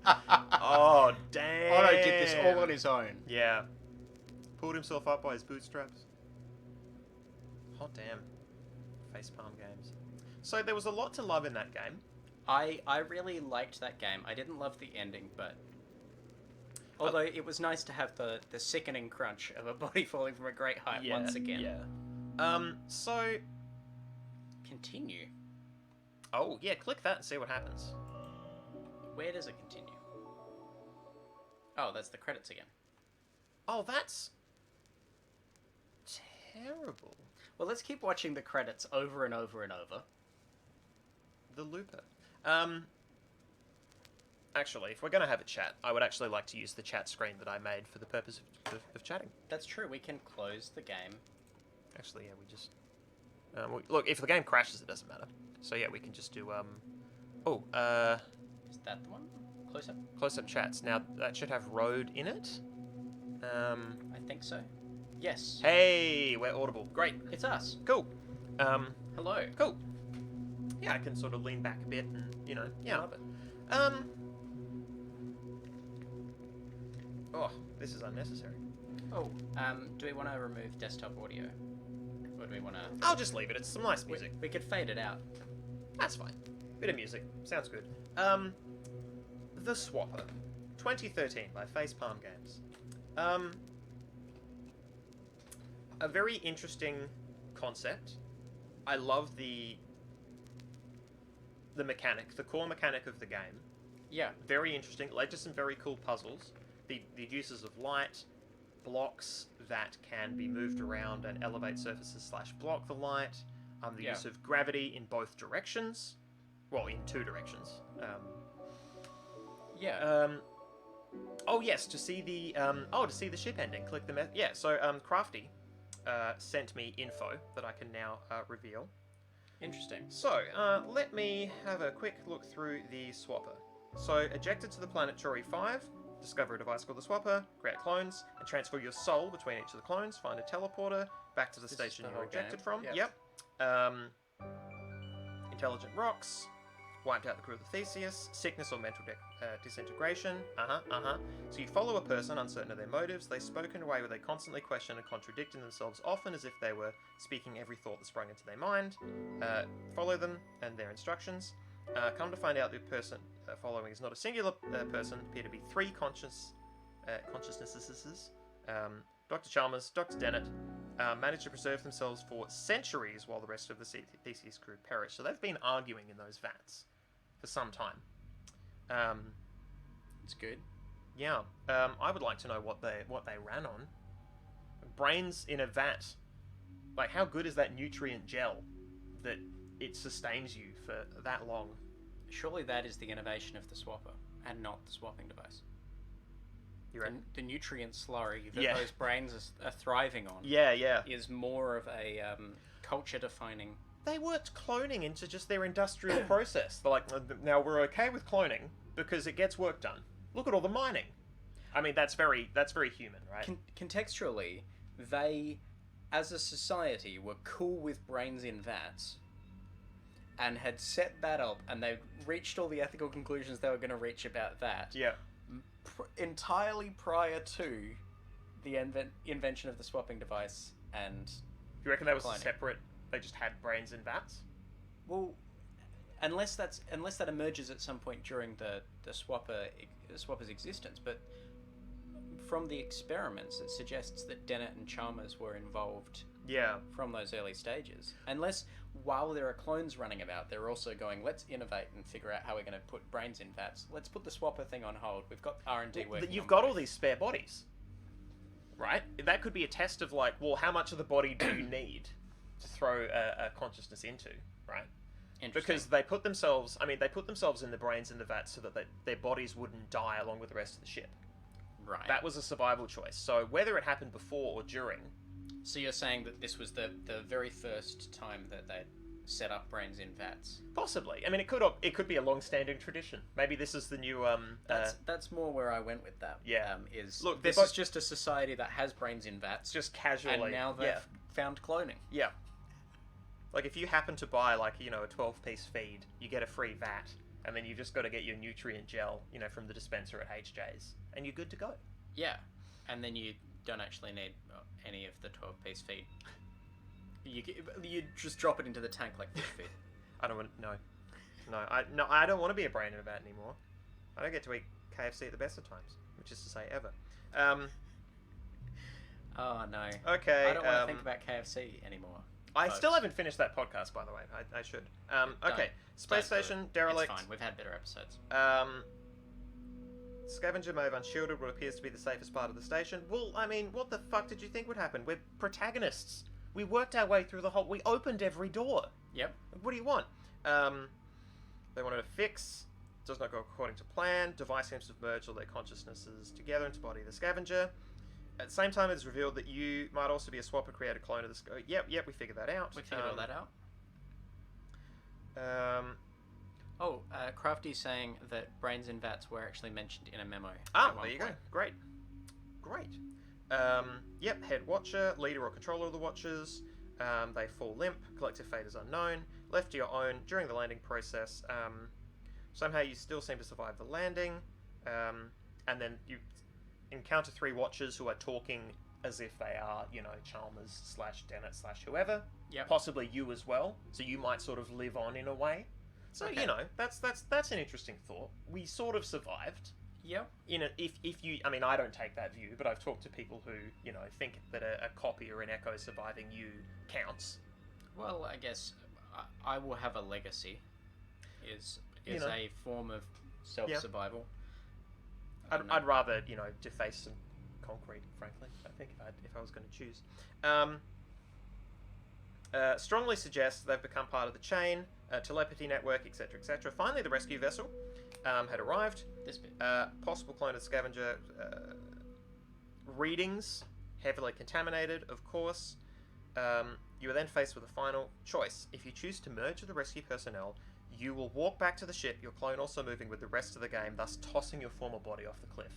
Oh damn! Otto did this all on his own. Yeah, pulled himself up by his bootstraps. Oh damn! Facepalm games. So there was a lot to love in that game. I really liked that game. I didn't love the ending, but although it was nice to have the sickening crunch of a body falling from a great height once again. Yeah. So continue. Oh yeah, click that and see what happens. Where does it continue? Oh, that's the credits again. Oh, that's terrible. Well, let's keep watching the credits over and over and over. The Looper. Actually, if we're going to have a chat, I would actually like to use the chat screen that I made for the purpose of chatting. That's true. We can close the game. Actually, yeah, we just... look, if the game crashes, it doesn't matter. So, yeah, we can just do... Is that the one? Close up? Close-up chats. Now, that should have road in it. I think so. Yes. Hey, we're audible. Great. It's us. Cool. Hello. Cool. Yeah, I can sort of lean back a bit and, yeah. Love it. Oh, this is unnecessary. Oh, do we want to remove desktop audio? Or do we want to... I'll just leave it. It's some nice music. We could fade it out. That's fine. Bit of music. Sounds good. The Swapper. 2013 by Facepalm Games. A very interesting concept. I love the mechanic, the core mechanic of the game. Yeah. Very interesting. Led to some very cool puzzles. The uses of light, blocks that can be moved around and elevate surfaces / block the light. The use of gravity in both directions. Well, in two directions. Oh yes, to see the ship ending. Click the Crafty sent me info that I can now reveal. Interesting. So, let me have a quick look through the Swapper. So, ejected to the planet Chori 5, discover a device called the Swapper, create clones, and transfer your soul between each of the clones, find a teleporter, back to the station you were ejected from. Yep. Intelligent rocks, wiped out the crew of the Theseus, sickness or mental disintegration. So you follow a person, uncertain of their motives. They spoke in a way where they constantly question and contradicting themselves, often as if they were speaking every thought that sprung into their mind. Follow them and their instructions. Come to find out the person following is not a singular person, appear to be three consciousnesses. Dr. Chalmers, Dr. Dennett managed to preserve themselves for centuries while the rest of the Theseus crew perished. So they've been arguing in those vats for some time. It's good. Yeah. I would like to know what they ran on. Brains in a vat. Like, how good is that nutrient gel that it sustains you for that long? Surely that is the innovation of the Swapper, and not the swapping device. You reckon? The nutrient slurry that those brains are thriving on is more of a culture-defining... They worked cloning into just their industrial process. They're like, now we're okay with cloning because it gets work done. Look at all the mining. I mean, that's very human, right? Contextually, they, as a society, were cool with brains in vats and had set that up, and they reached all the ethical conclusions they were going to reach about that. Yeah. Entirely prior to the invention of the swapping device and... You reckon that was cloning. separate? They just had brains in vats? Well, unless that emerges at some point during the swapper's existence, but from the experiments, it suggests that Dennett and Chalmers were involved. Yeah. From those early stages, unless while there are clones running about, they're also going, let's innovate and figure out how we're going to put brains in vats. Let's put the swapper thing on hold. We've got R&D working. You've got all these spare bodies, right? That could be a test of like, well, how much of the body do you need to throw a consciousness into, right? Because they put themselves in the brains in the vat so that their bodies wouldn't die along with the rest of the ship. Right. That was a survival choice. So whether it happened before or during. So you're saying that this was the very first time that they set up brains in vats? Possibly. I mean, it could be a long-standing tradition. Maybe this is the new. That's more where I went with that. Yeah. Look, this is just a society that has brains in vats, just casually, and now they've found cloning. Yeah. Like if you happen to buy a 12-piece feed, you get a free vat, and then you've just got to get your nutrient gel, from the dispenser at HJ's, and you're good to go. Yeah, and then you don't actually need any of the 12-piece feed. You just drop it into the tank like fish feed. I don't want I don't want to be a brain in a vat anymore. I don't get to eat KFC at the best of times, which is to say ever. Oh no. Okay. I don't want to think about KFC anymore. I still haven't finished that podcast, by the way. I should. Okay. Space Station, derelict. It's fine. We've had better episodes. Scavenger mode unshielded, what appears to be the safest part of the station. Well, I mean, what the fuck did you think would happen? We're protagonists. We worked our way through the whole... We opened every door. Yep. What do you want? They wanted to fix does not go according to plan. Device seems to have merged all their consciousnesses together into body of the scavenger. At the same time, it's revealed that you might also be a swap and create a clone of the... Yep, we figured that out. We figured all that out. Crafty's saying that brains and vats were actually mentioned in a memo. There you go. Great. Head watcher, leader or controller of the watchers. They fall limp. Collective fate is unknown. Left to your own during the landing process. Somehow you still seem to survive the landing. And then you encounter 3 watchers who are talking as if they are, Chalmers / Dennett / whoever. Yep. Possibly you as well. So you might sort of live on in a way. So, Okay. that's an interesting thought. We sort of survived. Yep. If you, I mean, I don't take that view, but I've talked to people who, think that a copy or an echo surviving you counts. Well, I guess I will have a legacy. Is a form of self-survival. I'd rather, deface some concrete, frankly, I think, if I was going to choose. Strongly suggests they've become part of the chain, telepathy network, etc., etc. Finally, the rescue vessel had arrived. This bit. Possible clone of scavenger. Readings, heavily contaminated, of course. You are then faced with a final choice. If you choose to merge with the rescue personnel, you will walk back to the ship, your clone also moving with the rest of the game, thus tossing your former body off the cliff.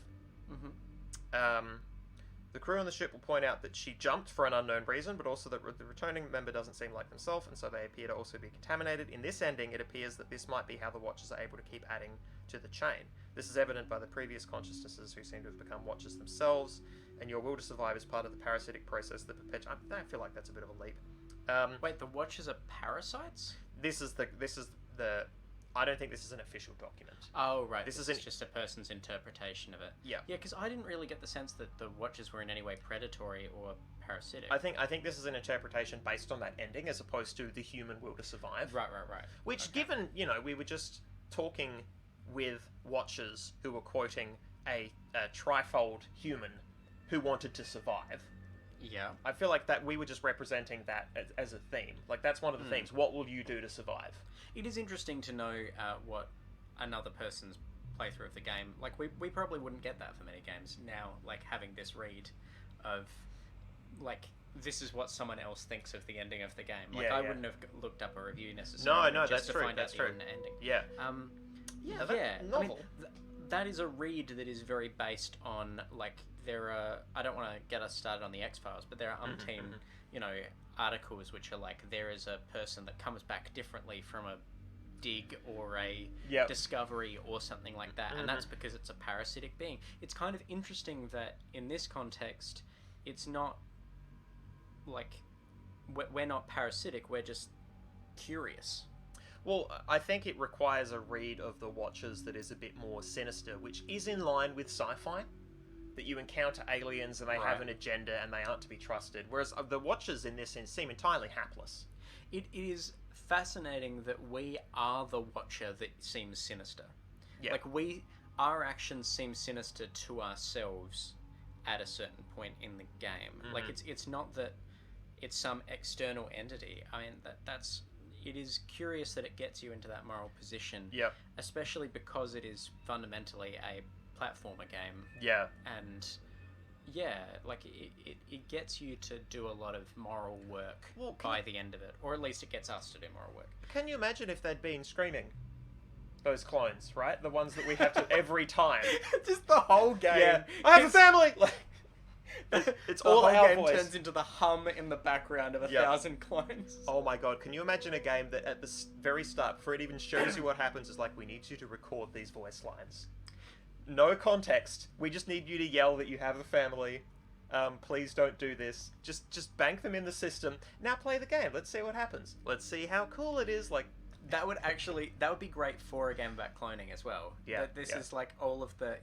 Mm-hmm. The crew on the ship will point out that she jumped for an unknown reason, but also that the returning member doesn't seem like themselves, and so they appear to also be contaminated. In this ending, it appears that this might be how the Watchers are able to keep adding to the chain. This is evident by the previous consciousnesses who seem to have become Watchers themselves, and your will to survive is part of the parasitic process that perpetuates... I feel like that's a bit of a leap. Wait, the Watchers are parasites? This is the... I don't think this is an official document. Oh, right. This is isn't just a person's interpretation of it. Yeah. Yeah, because I didn't really get the sense that the Watchers were in any way predatory or parasitic. I think this is an interpretation based on that ending as opposed to the human will to survive. Right. Which, Okay. given, we were just talking with Watchers who were quoting a trifold human who wanted to survive. Yeah. I feel like that we were just representing that as a theme. Like, that's one of the themes. What will you do to survive? It is interesting to know what another person's playthrough of the game... Like, we probably wouldn't get that for many games now, like, having this read of, like, this is what someone else thinks of the ending of the game. Like, I wouldn't have looked up a review necessarily. No, just that's to true. find That's out true. the ending. Yeah. I mean, that is a read that is very based on, like, there are... I don't want to get us started on the X-Files, but there are umpteen, articles which are like, there is a person that comes back differently from a dig or a discovery or something like that, and that's because it's a parasitic being. It's kind of interesting that in this context, it's not, like, we're not parasitic, we're just curious. Well, I think it requires a read of the Watchers that is a bit more sinister, which is in line with sci-fi. That you encounter aliens and they have an agenda and they aren't to be trusted. Whereas the Watchers in this sense seem entirely hapless. It is fascinating that we are the Watcher that seems sinister. Yeah. Like, our actions seem sinister to ourselves at a certain point in the game. Like, it's not that it's some external entity. I mean, it is curious that it gets you into that moral position. Yep. Especially because it is fundamentally a platformer game. Yeah. And like it gets you to do a lot of moral work by the end of it, or at least it gets us to do moral work. Can you imagine if they'd been screaming? Those clones, right? The ones that we have to every time. Just the whole game. Yeah. I have a family. Like, it's all the whole our game voice. turns into the hum in the background of 1,000 clones. Oh my god! Can you imagine a game that at the very start, before it even shows you what happens, is like, we need you to record these voice lines. No context. We just need you to yell that you have a family. Please don't do this. Just bank them in the system. Now play the game. Let's see what happens. Let's see how cool it is. Like, that would be great for a game about cloning as well. Yeah. This is like all of the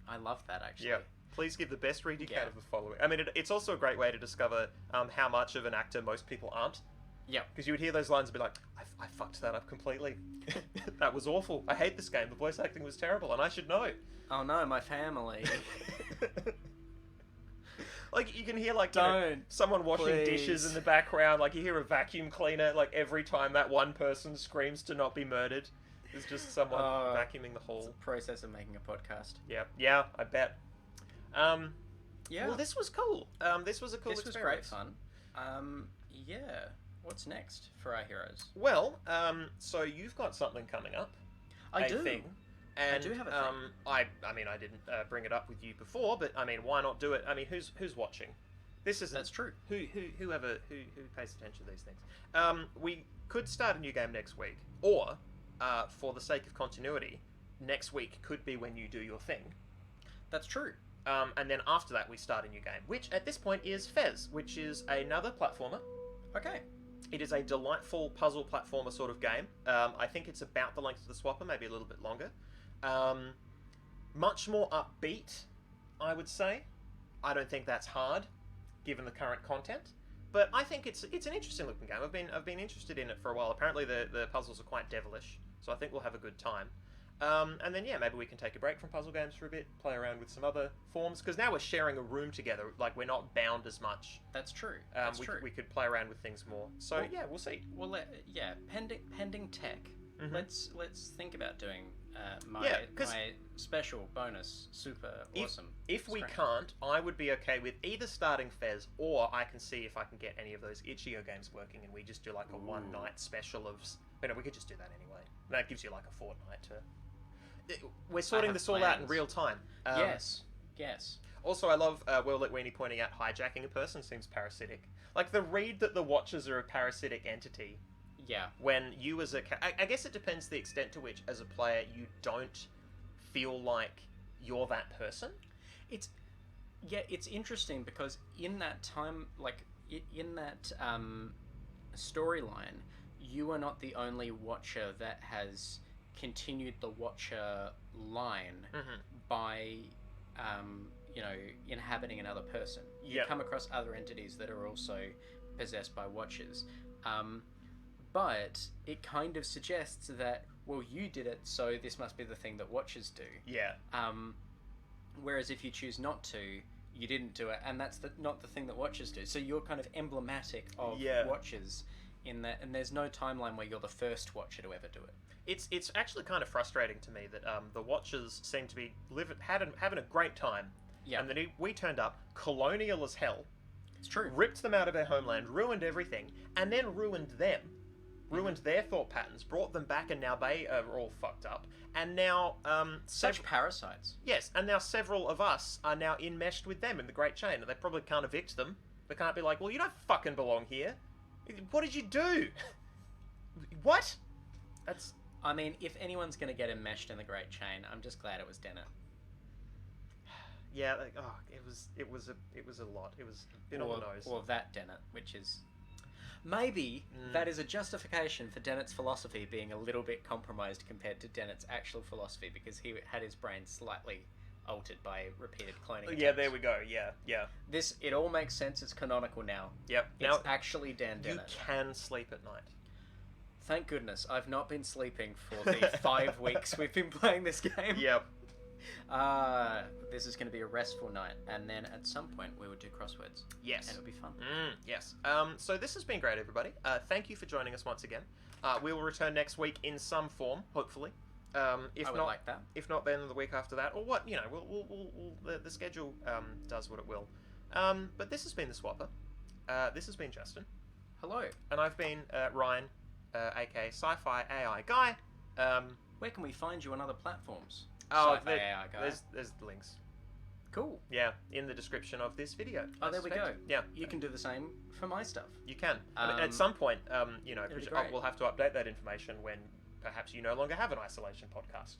I love that actually. yeah. Please give the best read you can of the following. I mean, it's also a great way to discover how much of an actor most people aren't. Yeah. Because you would hear those lines and be like, I fucked that up completely. That was awful. I hate this game. The voice acting was terrible, and I should know. Oh no, my family. Like, you can hear, like, someone washing please. dishes in the background. Like, you hear a vacuum cleaner, like, every time that one person screams to not be murdered. There's just someone vacuuming the It's hall. the process of making a podcast. Yeah, I bet. Yeah. Well, this was cool. This was a cool This was experience. great fun. Yeah. What's next for our heroes? Well, so you've got something coming up. I a do. Thing. And, do have a thing. I mean, I didn't bring it up with you before, but I mean, why not do it? I mean, who's watching? This isn't. That's true. Who pays attention to these things? We could start a new game next week, or for the sake of continuity, next week could be when you do your thing. That's true. And then after that, we start a new game, which at this point is Fez, which is another platformer. Okay. It is a delightful puzzle platformer sort of game. I think it's about the length of the Swapper, maybe a little bit longer. Much more upbeat, I would say. I don't think that's hard, given the current content. But I think it's an interesting looking game. I've been interested in it for a while. Apparently the puzzles are quite devilish, so I think we'll have a good time. And then maybe we can take a break from puzzle games for a bit, play around with some other forms, because now we're sharing a room together. Like, we're not bound as much. That's true. That's true. We could play around with things more. So Well- we'll see. Well, pending tech. Mhm. Let's think about doing my Yeah, 'cause my special bonus, super awesome. If we scratch. can't, I would be okay with either starting Fez, or I can see if I can get any of those Itch.io games working, and we just do like a one night special of. We could just do that anyway. That gives you like a fortnight to. We're sorting have this all out in plans. real time. Yes. Also, I love Will Let Weenie pointing out hijacking a person seems parasitic. Like the read that the Watchers are a parasitic entity. Yeah. When you as I guess it depends the extent to which, as a player, you don't feel like you're that person. It's interesting because in that time, like in that storyline, you are not the only Watcher that has continued the Watcher line by inhabiting another person. You Yep. come across other entities that are also possessed by Watchers, but it kind of suggests that, well, you did it, so this must be the thing that Watchers do. Yeah. Whereas if you choose not to, you didn't do it, and that's not the thing that Watchers do. So you're kind of emblematic of Watchers in that, and there's no timeline where you're the first Watcher to ever do it. It's actually kind of frustrating to me that the Watchers seem to be having a great time. Yeah. And then we turned up colonial as hell, It's true. ripped them out of their homeland, ruined everything, and then ruined them. Ruined their thought patterns, brought them back, and now they are all fucked up. And now, Such parasites. yes, and now several of us are now enmeshed with them in the Great Chain, and they probably can't evict them. They can't be like, well, you don't fucking belong here. What did you do? What? That's... I mean, if anyone's going to get enmeshed in the Great Chain, I'm just glad it was Dennett. Yeah, like, it was a lot. It was a bit on the nose. Or that Dennett, which is... Maybe that is a justification for Dennett's philosophy being a little bit compromised compared to Dennett's actual philosophy, because he had his brain slightly altered by repeated cloning attempts. Yeah, there we go. Yeah. It all makes sense. It's canonical now. Yep. It's Now actually Dan you Dennett. can sleep at night. Thank goodness. I've not been sleeping for the 5 weeks we've been playing this game. Yep. This is going to be a restful night, and then at some point we would do crosswords. Yes. And it'll be fun. Yes. So this has been great, everybody. Thank you for joining us once again. We will return next week in some form, hopefully. If I would not, like that. If not, then the week after that, or what? We'll the schedule does what it will. But this has been the Swapper. This has been Justin, Hello. and I've been Ryan, aka SciFiAIguy Guy. Where can we find you on other platforms? SciFiAIguy Guy. Guy. There's the links. Cool. Yeah, in the description of this video. Oh, there we go. Yeah, You can do the same for my stuff. you can. I mean, at some point, great. we'll have to update that information when perhaps you no longer have an isolation podcast.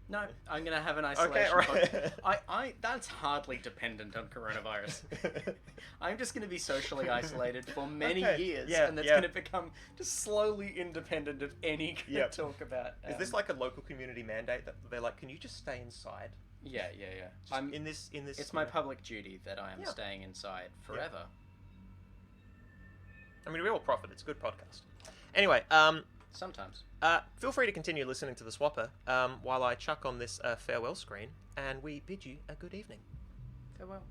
No, I'm going to have an isolation all right. podcast. That's hardly dependent on coronavirus. I'm just going to be socially isolated for many Okay, years, yeah, and that's yeah. going to become just slowly independent of any Yep. talk about. Is this like a local community mandate that they're like, can you just stay inside? Yeah. Just in this. It's my public duty that I am Yeah. staying inside forever. I mean, we all profit. It's a good podcast. Anyway, Sometimes. feel free to continue listening to the Swapper while I chuck on this farewell screen, and we bid you a good evening. Farewell.